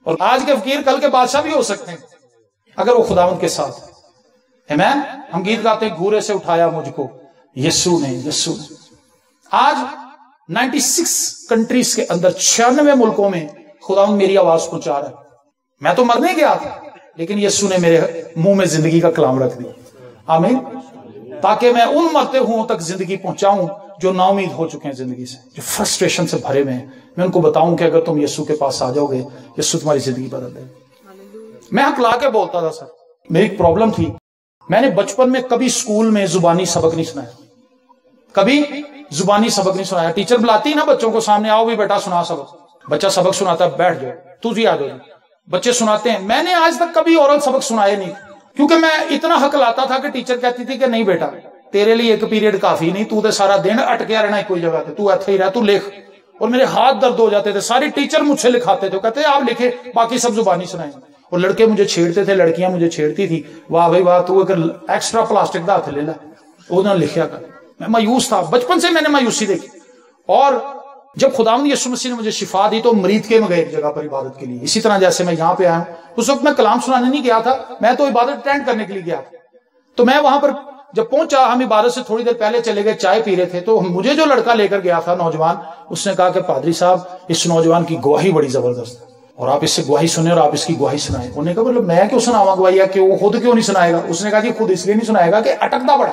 اور آج کے فقیر کل کے بادشاہ بھی ہو سکتے ہیں اگر وہ خداوند کے ساتھ ہے. آمین. ہم گیت گاتے ہیں، گھورے سے اٹھایا مجھ کو یسوع نے، یسوع نے. آج 96 کنٹریز کے اندر 96 ملکوں میں خداوند میری آواز پہنچا رہا ہے. میں تو مرنے گیا تھا، لیکن یسوع نے میرے منہ میں زندگی کا کلام رکھ دیا. آمین. تاکہ میں ان مرتے ہوں تک زندگی پہنچاؤں جو نا امید ہو چکے ہیں زندگی سے، جو فرسٹریشن سے بھرے میں ہیں. میں ان کو بتاؤں کہ اگر تم یسوع کے پاس آ جاؤ گے، یسوع تمہاری زندگی بدل دے گا. میں حق لا کے بولتا تھا سر، میری ایک پرابلم تھی. میں نے بچپن میں کبھی سکول میں زبانی سبق نہیں سنایا، کبھی زبانی سبق نہیں سنایا. ٹیچر بلاتی نا بچوں کو سامنے، آؤ بھی بیٹا سنا سبق. بچہ سبق سناتا ہے، بیٹھ جاؤ تو جی آ جاؤ. بچے سناتے ہیں. میں نے آج تک کبھی اورل سبق سنائے نہیں، کیونکہ میں اتنا حق لاتا تھا کہ ٹیچر کہتی تھی کہ نہیں بیٹا تیرے لیے ایک پیریڈ کافی نہیں، تو سارا دن اٹکیا رہنا کوئی جگہ پہ، تو ایتھے ہی رہ، تو لکھ. اور میرے ہاتھ درد ہو جاتے تھے. ساری ٹیچر مجھ سے لکھاتے تھے، کہتے آپ لکھے، باقی سب زبانی سنائیں. اور لڑکے مجھے چھیڑتے تھے، لڑکیاں مجھے چھیڑتی تھی، واہ بھائی واہ تو اگر ایکسٹرا پلاسٹک دا ہاتھ لے لا، وہ نہ لکھیا کر. میں مایوس تھا، بچپن سے میں نے مایوسی دیکھی. اور جب خداوند یسوع مسیح نے مجھے شفا دی تو مرید کے میں گئے ایک جگہ پر عبادت کے لیے. اسی طرح جیسے میں یہاں پہ آیا ہوں، اس وقت میں کلام سنانے نہیں گیا تھا، میں تو عبادت اٹینڈ کرنے کے لیے گیا تھا. تو میں وہاں پر جب پہنچا، ہم عبادت سے تھوڑی دیر پہلے چلے گئے، چائے پی رہے تھے. تو مجھے جو لڑکا لے کر گیا تھا نوجوان، اس نے کہا کہ پادری صاحب اس نوجوان کی گواہی بڑی زبردست ہے، اور آپ اس سے گواہی سنیں اور آپ اس کی گواہی سنائیں. انہوں نے کہا مطلب میں کیوں سناواں گواہی، کہ وہ خود کیوں نہیں سنائے گا؟ اس نے کہا جی خود اس لیے نہیں سنائے گا کہ اٹکتا بڑا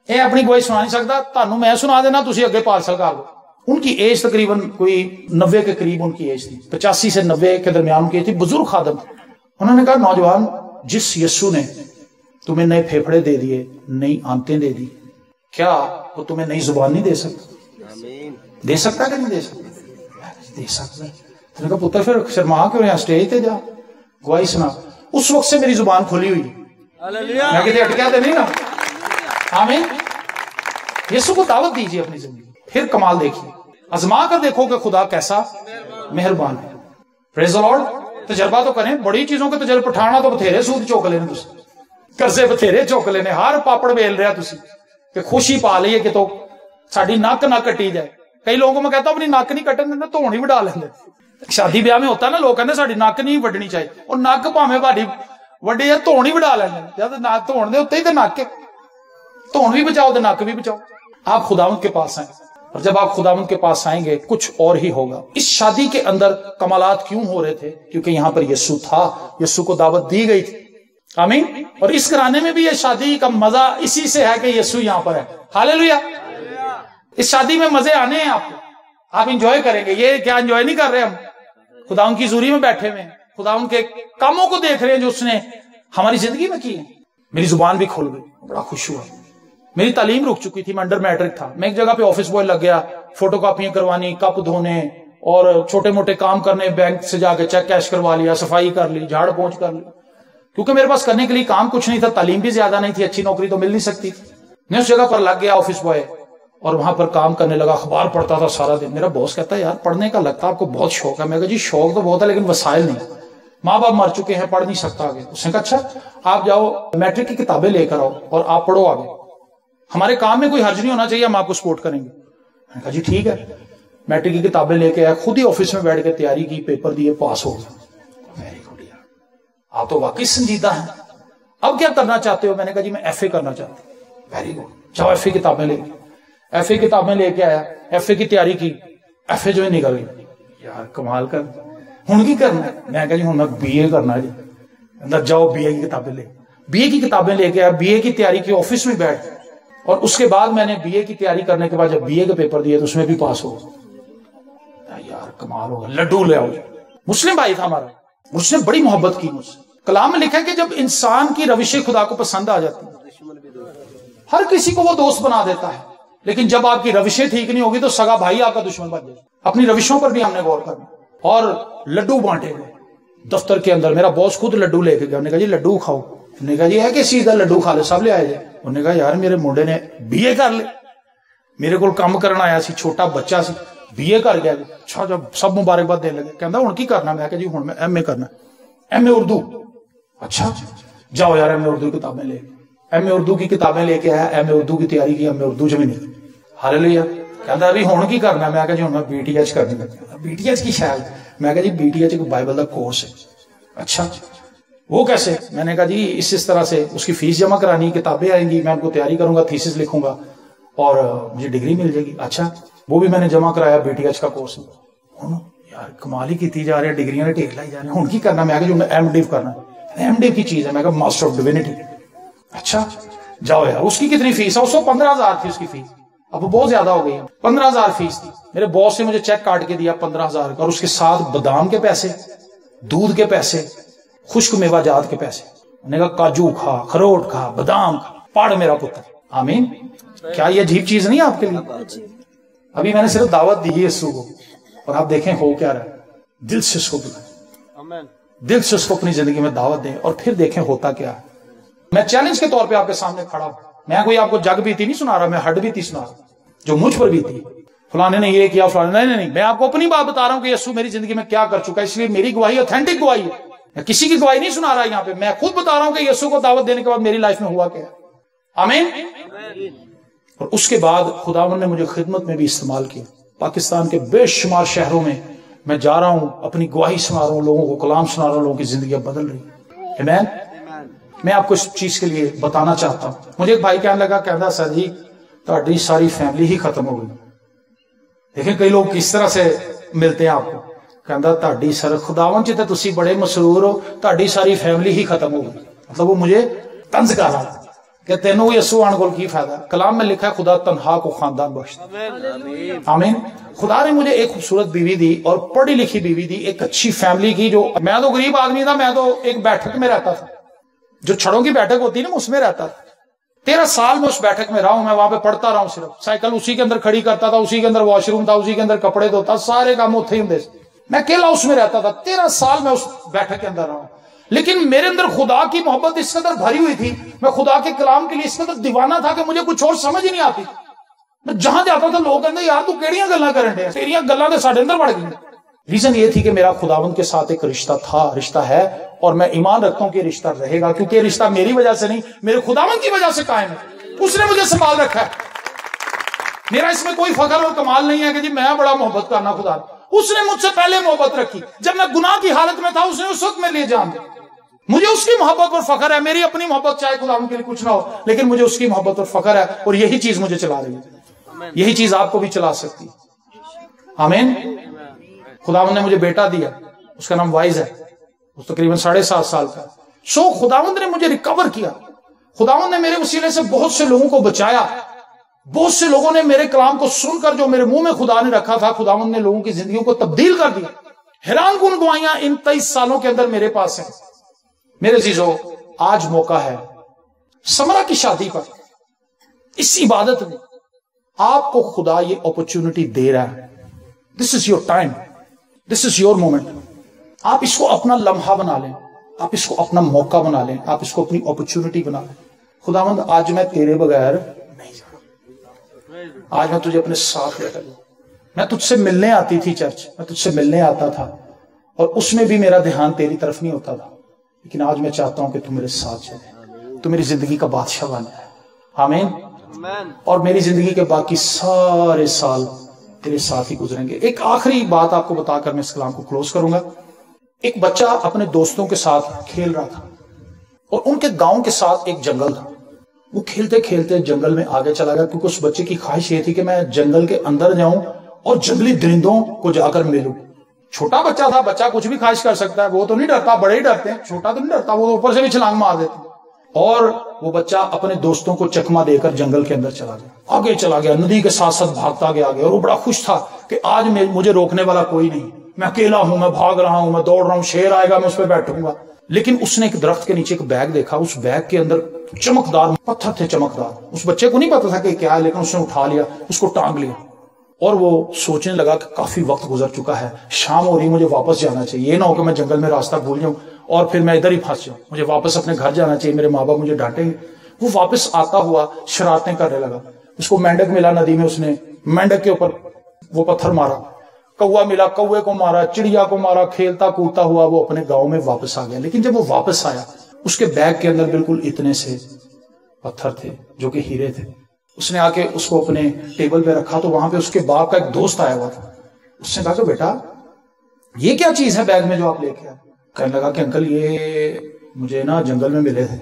یہ اپنی گواہی سنا نہیں سکتا، تانوں میں سنا دینا، تسی اگے پارسل کر دو. ان کی ایج تقریباً کوئی 90 کے قریب ان کی ایج تھی، 85 سے 90 کے درمیان ان کی ایج تھی. بزرگ خادم تھے. انہوں نے کہا نوجوان، جس یسوع نے تمہیں نئے پھیپھڑے دے دیے، نئی آنتیں دے دی، کیا وہ تمہیں نئی زبان نہیں دے سکتا؟ دے سکتا کہ نہیں دے سکتا؟ دے سکتا. تو نے کہا پتر پھر شرما کیوں رہا، سٹیج تے جا، گواہی سنا. اس وقت سے میری زبان کھلی ہوئی، میں کہتے اٹکیا تو نہیں نا. آمین. یسوع کو دعوت دیجیے اپنی زندگی. پھر کمال دیکھیے، آزما کر دیکھو کہ خدا کیسا مہربان ہے. پریز دی لارڈ. تجربہ تو کریں، بڑی چیزوں کے تجربے پٹھانا تو بتھیرے سود چوک لینے، تسی قرضے بتھیرے چوک لینے، ہر پاپڑ بیل رہا تسی کہ خوشی پا لئیے کہ تو ساڑی ناک نہ کٹی جائے. کئی لوگوں میں کہتا ہوں اپنی ناک نہیں کٹن دینا، تو ہونی وڈا لیندے. شادی بیاہ میں ہوتا ہے نا، لوگ کہتے ہیں ساڑی ناک نہیں وڈنی چاہیے، اور ناک پاویں باڈی وڈی ہے تو ہونی وڈا لیندے. جب ناک تو ہون دے ہوتے ہی تے ناک تو ہون بھی بچاؤ تے ناک بھی بچاؤ. آپ خداوند کے پاس آئیں، اور جب آپ خداوند کے پاس آئیں گے کچھ اور ہی ہوگا. اس شادی کے اندر کمالات کیوں ہو رہے تھے؟ کیونکہ یہاں پر یسوع تھا، یسوع کو دعوت دی گئی تھی. آمین. اور اس گھرانے میں بھی یہ شادی کا مزہ اسی سے ہے کہ یسوع یہاں پر ہے. ہاللیلویا. اس شادی میں مزے آنے ہیں آپ کو. آپ انجوائے کریں گے. یہ کیا انجوائے نہیں کر رہے ہم؟ خدا ان کی حضوری میں بیٹھے ہوئے ہیں, خدا ان کے کاموں کو دیکھ رہے ہیں جو اس نے ہماری زندگی میں کی ہے. میری زبان بھی کھل گئی, بڑا خوش ہوا. میری تعلیم رک چکی تھی, میں انڈر میٹرک تھا. میں ایک جگہ پہ آفس بوائے لگ گیا, فوٹو کاپیاں کروانی, کپ دھونے اور چھوٹے موٹے کام کرنے, بینک سے جا کے چیک کیش کروا لیا, صفائی کر لی, جھاڑ پونچھ کر لی, کیونکہ میرے پاس کرنے کے لیے کام کچھ نہیں تھا, تعلیم بھی زیادہ نہیں تھی, اچھی نوکری تو مل نہیں سکتی. میں اس جگہ پر لگ گیا آفس بوائے اور وہاں پر کام کرنے لگا, اخبار پڑھتا تھا سارا دن. میرا باس کہتا ہے یار پڑھنے کا لگتا ہے آپ کو بہت شوق ہے. میں کہا جی شوق تو بہت ہے لیکن وسائل نہیں, ماں باپ مر چکے ہیں, پڑھ نہیں سکتا آگے. اس نے کہا اچھا آپ جاؤ میٹرک کی کتابیں لے کر آؤ اور آپ پڑھو آگے, ہمارے کام میں کوئی حرج نہیں ہونا چاہیے, ہم آپ کو سپورٹ کریں گے. میں نے کہا جی ٹھیک ہے. میٹرک کی کتابیں لے کے آیا, خود ہی آفس میں بیٹھ کے تیاری کی, پیپر دیے, پاس ہو گیا. ویری گڈ یار, آپ تو واقعی سنجیدہ ہیں. اب کیا کرنا چاہتے ہو؟ میں نے کہا جی میں ایف اے کرنا چاہتا ہوں. ویری گڈ, جاؤ ایف اے کتابیں لے کے. ایف اے کتابیں لے کے آیا, ایف اے کی تیاری کی, ایف اے جو ہے نکل گئی. یار کمال کر, ہوں کی کرنا ہے؟ میں کہا جی ہوں میں بی اے کرنا ہے جی. اندر جاؤ بی اے کی کتابیں لے. بی اے کی کتابیں لے کے آیا, بی اے کی تیاری کی, آفس میں بیٹھ, اور اس کے بعد میں نے بی اے کی تیاری کرنے کے بعد جب بی اے کے پیپر دیے تو اس میں بھی پاس ہو گیا. یار کمال ہوگا, لڈو لے آؤ. مسلم بھائی تھا ہمارا, اس نے بڑی محبت کی مجھ سے. کلام میں لکھا ہے کہ جب انسان کی روشیں خدا کو پسند آ جاتی ہیں, ہر کسی کو وہ دوست بنا دیتا ہے, لیکن جب آپ کی روشیں ٹھیک نہیں ہوگی تو سگا بھائی آپ کا دشمن بن جائے. اپنی روشوں پر بھی ہم نے غور کرنا. اور لڈو بانٹے گئے دفتر کے اندر. میرا باس خود لڈو لے کے گیا, انہوں نے کہا جی لڈو کھاؤ. انہوں نے کہا جی ہے کہ سیدھا لڈو کھا لے, سب لے آئے جائے. انہوں نے کہا یار میرے منڈے نے بی اے کر لے, میرے کو کام کرنا آیا سی, چھوٹا بچہ سی, بی اے کر گیا. اچھا جب سب مبارکباد دینے لگے, کہندا ہن کی کرنا؟ میں کہا جی ہن میں ایم اے کرنا, ایم اے اردو. اچھا جاؤ یار ایم اے اردو کی کتابیں لے. ایم اے اردو کی کتابیں لے کے آیا, ایم اے اردو کی تیاری کی, ایم اے اردو جو بھی نہیں. ہاللیلویا. کہندا ابھی ہن کی کرنا؟ میں کہا جی ہن میں بی ٹی ایچ کرنی لگا. بی ٹی ایچ کی شاید؟ میں کہا جی بی ٹی ایچ ایک بائبل کا کورس ہے. اچھا وہ کیسے؟ میں نے کہا جی اس طرح سے, اس کی فیس جمع کرانی, کتابیں آئیں گی, میں ان کو تیاری کروں گا, تھیسس لکھوں گا اور مجھے ڈگری مل جائے گی. اچھا وہ بھی میں نے جمع کرایا, بی ٹی ایچ کا کورس. یار کمال ہی کی جا رہے ہیں, ڈگریاں نے ٹھیک لائی جا رہے ہیں. ہن کی کرنا؟ میں کہا جو میں ایم ڈیو کرنا. ایم ڈیو کی چیز ہے؟ میں کہا ماسٹر آف ڈیوینٹی. اچھا جاؤ یار. اس کی کتنی فیس ہے؟ اس کو 15,000 تھی اس کی فیس. اب وہ بہت زیادہ ہو گئی, 15,000 فیس تھی. میرے باس نے مجھے چیک کاٹ کے دیا 15,000 کا, اور اس کے ساتھ بادام کے پیسے, دودھ کے پیسے, خشک میوہ جات کے پیسے. نے کہا کاجو کھا, خروٹ کھا, بادام کھا, پڑھ میرا پتر. آمین. کیا یہ عجیب چیز نہیں آپ کے لیے؟ ابھی میں نے صرف دعوت دی ہے یسوع کو, اور آپ دیکھیں ہو کیا رہا ہے. دل سے اس کو بلائیں, دل سے اس کو اپنی زندگی میں دعوت دیں, اور پھر دیکھیں ہوتا کیا ہے. میں چیلنج کے طور پہ آپ کے سامنے کھڑا ہوں. میں کوئی آپ کو جگ بیتی نہیں سنا رہا, میں ہڈ بیتی سنا رہا جو مجھ پر بیتی. فلانے نے یہ کیا, فلانے نہیں, میں آپ کو اپنی بات بتا رہا ہوں کہ یسوع میری زندگی میں کیا کر چکا ہے. اس لیے میری گواہی اوتھینٹک گواہی ہے, میں کسی کی گواہی نہیں سنا رہا یہاں پہ. میں خود بتا رہا ہوں کہ یسوع کو دعوت دینے کے بعد میری لائف میں ہوا کیا ہے. آمین. اور اس کے بعد خداوند نے مجھے خدمت میں بھی استعمال کیا. پاکستان کے بے شمار شہروں میں جا رہا ہوں, اپنی گواہی سنا رہا ہوں, لوگوں کو کلام سنا رہا ہوں, لوگوں کی زندگیاں بدل رہی ہیں. آمین. میں آپ کو اس چیز کے لیے بتانا چاہتا ہوں. مجھے ایک بھائی کہنے لگا, کہندا سر جی تہاڈی ساری فیملی ہی ختم ہو گئی. دیکھیں کئی لوگ کس طرح سے ملتے ہیں آپ کو. کہندا تہاڈی سر خداوند جی تے تسی بڑے مسرور ہو, تہاڈی ساری فیملی ہی ختم ہو گئی. مطلب وہ مجھے طنز کر رہا تھا کہ تینوں یسوع آن کول کی فائدہ. کلام میں لکھا ہے خدا تنہا کو خاندان بخشتا. آمین. خدا نے مجھے ایک خوبصورت بیوی دی, اور پڑھی لکھی بیوی دی, ایک اچھی فیملی کی. جو میں تو غریب آدمی تھا, میں تو ایک بیٹھک میں رہتا تھا, جو چھڑوں کی بیٹھک ہوتی ہے نا, اس میں رہتا تھا. 13 سال میں اس بیٹھک میں رہا ہوں. میں وہاں پہ پڑھتا رہا ہوں, صرف سائیکل اسی کے اندر کھڑی کرتا تھا, اسی کے اندر واش روم تھا, اسی کے اندر کپڑے دھوتا, سارے کام اتنے ہی ہوں. میں اکیلا اس میں رہتا تھا. 13 سال میں اس بیٹھک کے اندر رہا ہوں. لیکن میرے اندر خدا کی محبت اس قدر بھری ہوئی تھی, میں خدا کے کلام کے لیے اس قدر دیوانہ تھا کہ مجھے کچھ اور سمجھ ہی نہیں آتی. میں جہاں جاتا تھا لوگ کہتے یار تو کیڑیاں گلاں کرن دے, تیریاں گلاں تے ساڈے اندر بڑھ گئی. ریزن یہ تھی کہ میرا خداوند کے ساتھ ایک رشتہ تھا, رشتہ ہے, اور میں ایمان رکھتا ہوں کہ رشتہ رہے گا, کیونکہ یہ رشتہ میری وجہ سے نہیں, میرے خداوند کی وجہ سے قائم ہے. اس نے مجھے سنبھال رکھا ہے. میرا اس میں کوئی فخر اور کمال نہیں ہے کہ جی میں بڑا محبت کرنا خدا. اس نے مجھ سے پہلے محبت رکھی. جب میں گناہ کی حالت میں تھا اس نے اس وقت میں لیے جان دیا. مجھے اس کی محبت پر فخر ہے. میری اپنی محبت چاہے خداوند کے لیے کچھ نہ ہو, لیکن مجھے اس کی محبت پر فخر ہے, اور یہی چیز مجھے چلا رہی ہے. یہی چیز آپ کو بھی چلا سکتی ہے. آمین. خداوند نے مجھے بیٹا دیا, اس کا نام وائز ہے, وہ تقریباً 7.5 سال کا. خداوند نے مجھے ریکور کیا. خداوند نے میرے وسیلے سے بہت سے لوگوں کو بچایا. بہت سے لوگوں نے میرے کلام کو سن کر جو میرے منہ میں خدا نے رکھا تھا، خداوند نے لوگوں کی زندگیوں کو تبدیل کر دیا۔ حیران کن گواہیاں ان 23 سالوں کے اندر میرے پاس ہیں۔ میرے عزیزو، آج موقع ہے سمرا کی شادی پر، اس عبادت میں آپ کو خدا یہ اپرچونٹی دے رہا ہے۔ This is your time, this is your moment. آپ اس کو اپنا لمحہ بنا لیں، آپ اس کو اپنا موقع بنا لیں، آپ اس کو اپنی اپرچونٹی بنا لیں۔ خداوند آج میں تیرے بغیر نہیں جانا، آج میں تجھے اپنے ساتھ لے کر لوں۔ میں تجھ سے ملنے آتی تھی چرچ، میں تجھ سے ملنے آتا تھا، اور اس میں بھی میرا دھیان تیری طرف نہیں ہوتا تھا، لیکن آج میں چاہتا ہوں کہ تو میرے ساتھ چلے، تو میری زندگی کا بادشاہ بن جائے۔ آمین۔ اور میری زندگی کے باقی سارے سال تیرے ساتھ ہی گزریں گے۔ ایک آخری بات آپ کو بتا کر میں اس کلام کو کلوز کروں گا۔ ایک بچہ اپنے دوستوں کے ساتھ کھیل رہا تھا، اور ان کے گاؤں کے ساتھ ایک جنگل تھا۔ وہ کھیلتے کھیلتے جنگل میں آگے چلا گیا، کیونکہ اس بچے کی خواہش یہ تھی کہ میں جنگل کے اندر جاؤں اور جنگلی درندوں کو جا کر ملوں۔ چھوٹا بچہ تھا، بچہ کچھ بھی خواہش کر سکتا ہے، وہ تو نہیں ڈرتا، بڑے ہی ڈرتے ہیں، چھوٹا تو نہیں ڈرتا، وہ اوپر سے بھی چھلانگ مار دیتے۔ اور وہ بچہ اپنے دوستوں کو چکما دے کر جنگل کے اندر چلا گیا، آگے چلا گیا، ندی کے ساتھ ساتھ بھاگتا گیا آگے، اور وہ بڑا خوش تھا کہ آج مجھے روکنے والا کوئی نہیں، میں اکیلا ہوں، میں بھاگ رہا ہوں، میں دوڑ رہا ہوں، شیر آئے گا میں اس پہ بیٹھوں گا۔ لیکن اس نے ایک درخت کے نیچے ایک بیگ دیکھا، اس بیگ کے اندر چمکدار پتھر تھے، چمکدار۔ اس بچے کو نہیں پتا تھا کہ کیا ہے، لیکن اس نے اٹھا لیا، اس کو ٹانگ لیا، اور وہ سوچنے لگا کہ کافی وقت گزر چکا ہے، شام ہو رہی، مجھے واپس جانا چاہیے، یہ نہ ہو کہ میں جنگل میں راستہ بھول جاؤں اور پھر میں ادھر ہی پھنس جاؤں، مجھے واپس اپنے گھر جانا چاہیے، میرے ماں باپ مجھے ڈانٹیں گے۔ وہ واپس آتا ہوا شرارتیں کرنے لگا۔ اس کو مینڈک ملا ندی میں، اس نے مینڈک کے اوپر وہ پتھر مارا، کوا ملا، کوے کو مارا، چڑیا کو مارا، کھیلتا کودتا ہوا وہ اپنے گاؤں میں واپس آ گیا۔ لیکن جب وہ واپس آیا، اس کے بیگ کے اندر بالکل اتنے سے پتھر تھے جو کہ ہیرے تھے۔ اس نے آ کے اس کو اپنے ٹیبل پہ رکھا، تو وہاں پہ اس کے باپ کا ایک دوست آیا ہوا تھا۔ اس نے کہا کہ بیٹا یہ کیا چیز ہے بیگ میں جو آپ لے کے آئے؟ کہنے لگا کہ انکل یہ مجھے نا جنگل میں ملے تھے،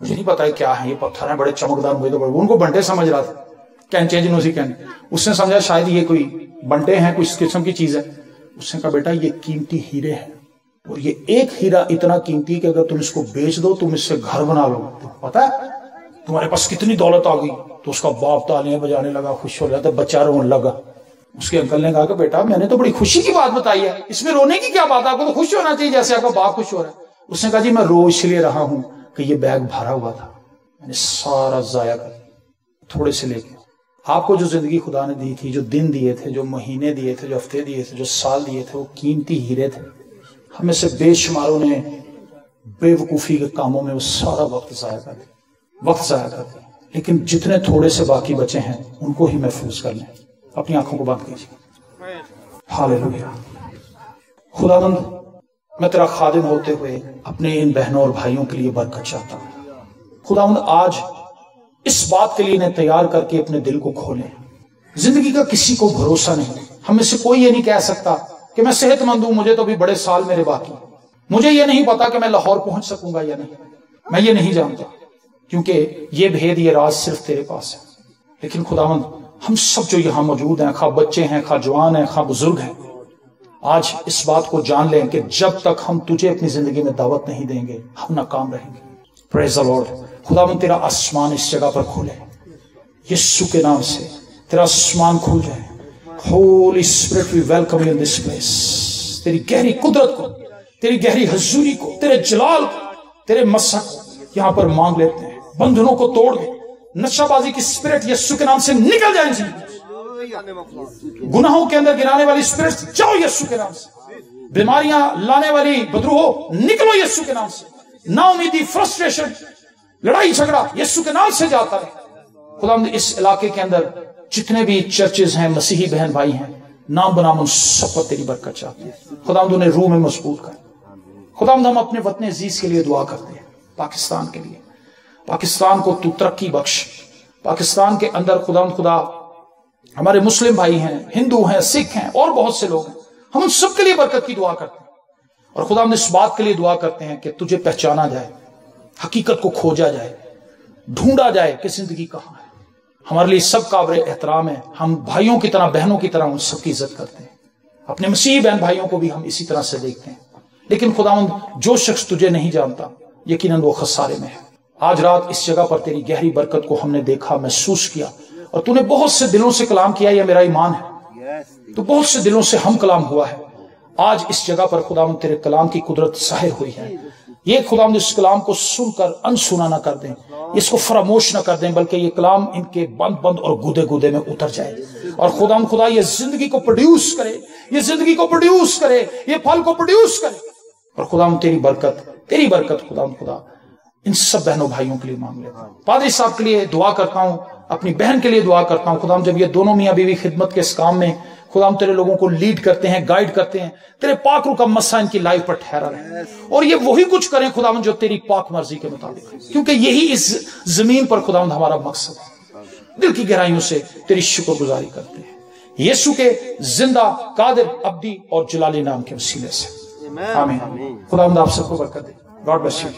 مجھے نہیں پتا کیا ہے، یہ پتھر ہیں بڑے چمکدار، مجھے تو بڑے، ان کو بنٹے سمجھ رہا تھا، کینچے جن اسی کہنے، اس نے سمجھا شاید یہ کوئی بنٹے ہیں، کچھ قسم کی چیز ہے۔ اس نے کہا بیٹا یہ قیمتی ہیرے ہیں، اور یہ ایک ہیرا اتنا قیمتی کہ اگر تم اس کو بیچ دو تم اس سے گھر بنا لو، پتا ہے تمہارے پاس کتنی دولت آ گئی۔ تو اس کا باپ تالیاں بجانے لگا، خوش ہو جاتا، بچہ رونے لگا۔ اس کے انکل نے کہا کہ بیٹا میں نے تو بڑی خوشی کی بات بتائی ہے، اس میں رونے کی کیا بات ہے، آپ کو تو خوش ہونا چاہیے جیسے آپ کا باپ خوش ہو رہا ہے۔ اس نے کہا جی میں رو اس لیے رہا ہوں کہ یہ بیگ بھرا ہوا تھا، میں نے سارا ضائع کر دیا، تھوڑے سے لے کے۔ آپ کو جو زندگی خدا نے دی تھی، جو دن دیے تھے، جو مہینے دیے تھے، جو ہفتے دیے تھے، جو سال دیے تھے، وہ قیمتی ہیرے تھے۔ ہمیں سے بے شماروں نے بے وقوفی کے کاموں میں وہ سارا وقت ضائع کر دیا، لیکن جتنے تھوڑے سے باقی بچے ہیں ان کو ہی محفوظ کر لیں۔ اپنی آنکھوں کو بند کیجیے۔ ہاللیلویا۔ خداوند میں تیرا خادم ہوتے ہوئے اپنے ان بہنوں اور بھائیوں کے لیے برکت چاہتا ہوں۔ خداوند آج اس بات کے لیے انہیں تیار کر کے اپنے دل کو کھولیں۔ زندگی کا کسی کو بھروسہ نہیں، ہم میں سے کوئی یہ نہیں کہہ سکتا کہ میں صحت مند ہوں، مجھے تو ابھی بڑے سال میرے باقی، مجھے یہ نہیں پتا کہ میں لاہور پہنچ سکوں گا یا نہیں، میں یہ نہیں جانتا، کیونکہ یہ بھید، یہ راز صرف تیرے پاس ہے۔ لیکن خداوند ہم سب جو یہاں موجود ہیں، خواہ بچے ہیں، خواہ جوان ہیں، خواہ بزرگ ہیں، آج اس بات کو جان لیں کہ جب تک ہم تجھے اپنی زندگی میں دعوت نہیں دیں گے ہم ناکام رہیں گے۔ پریز دی لارڈ۔ خداوند تیرا آسمان اس جگہ پر کھولے، یسوع کے نام سے تیرا آسمان کھول جائے۔ Holy spirit we welcome you in this place. تیری گہری قدرت کو، تیری گہری حضوری کو، تیرے جلال کو، تیرے مسح کو یہاں پر مانگ لیتے ہیں۔ بندھنوں کو توڑ دے، نشہ بازی کی اسپرٹ یسوع کے نام سے نکل جائیں جی، گناہوں کے اندر گرانے والی اسپرٹ جاؤ یسوع کے نام سے، بیماریاں لانے والی بدروہو نکلو یسوع کے نام سے، نا امیدی، فرسٹریشن، لڑائی جھگڑا یسوع کے نام سے جاتا ہے۔ خداوند اس علاقے کے اندر جتنے بھی چرچز ہیں، مسیحی بہن بھائی ہیں، نام بنام ان سب پر تیری برکت چاہتے ہیں۔ خداوند انہیں روح میں مضبوط کر۔ خداوند ہم اپنے وطن عزیز کے لیے دعا کرتے ہیں، پاکستان کے لیے، پاکستان کو تو ترقی بخش۔ پاکستان کے اندر خداوند خدا ہمارے مسلم بھائی ہیں، ہندو ہیں، سکھ ہیں اور بہت سے لوگ ہیں، ہم ان سب کے لیے برکت کی دعا کرتے ہیں، اور خداوند اس بات کے لیے دعا کرتے ہیں کہ تجھے پہچانا جائے، حقیقت کو کھوجا جائے، ڈھونڈا جائے کہ زندگی کہاں ہے۔ ہمارے لیے سب قابل احترام ہے، ہم بھائیوں کی طرح، بہنوں کی طرح ان سب کی عزت کرتے ہیں، اپنے مسیحی بہن بھائیوں کو بھی ہم اسی طرح سے دیکھتے ہیں۔ لیکن خداوند جو شخص تجھے نہیں جانتا یقیناً وہ خسارے میں ہے۔ آج رات اس جگہ پر تیری گہری برکت کو ہم نے دیکھا، محسوس کیا، اور تو نے بہت سے دلوں سے کلام کیا، یہ میرا ایمان ہے، تو بہت سے دلوں سے ہم کلام ہوا ہے۔ آج اس جگہ پر خداوند تیرے کلام کی قدرت ظاہر ہوئی ہے۔ یہ خداوند اس کلام کو سن کر انسنا نہ کر دیں، اس کو فراموش نہ کر دیں، بلکہ یہ کلام ان کے بند بند اور گودے گودے میں اتر جائے، اور خداوند خدا یہ زندگی کو پروڈیوس کرے، یہ زندگی کو پروڈیوس کرے، یہ پھل کو پروڈیوس کرے۔ اور خداوند تیری برکت خداوند خدا ان سب بہنوں بھائیوں کے لیے مانگ لیتا ہوں۔ پادری صاحب کے لیے دعا کرتا ہوں، اپنی بہن کے لیے دعا کرتا ہوں خداوند، جب یہ دونوں میاں بیوی خدمت کے اس کام میں خداوند تیرے لوگوں کو لیڈ کرتے ہیں، گائیڈ کرتے ہیں، تیرے پاک روح کا مسا ان کی لائف پر ٹھہرا رہے، اور یہ وہی کچھ کریں خداوند جو تیری پاک مرضی کے مطابق ہے، کیونکہ یہی اس زمین پر خداوند ہمارا مقصد ہے۔ دل کی گہرائیوں سے تیری شکر گزاری کرتے ہیں یسوع کے زندہ، قادر، ابدی اور جلالی نام کے وسیلے سے، آمین۔ خداوند آپ سب کو برکت دے۔ God bless you.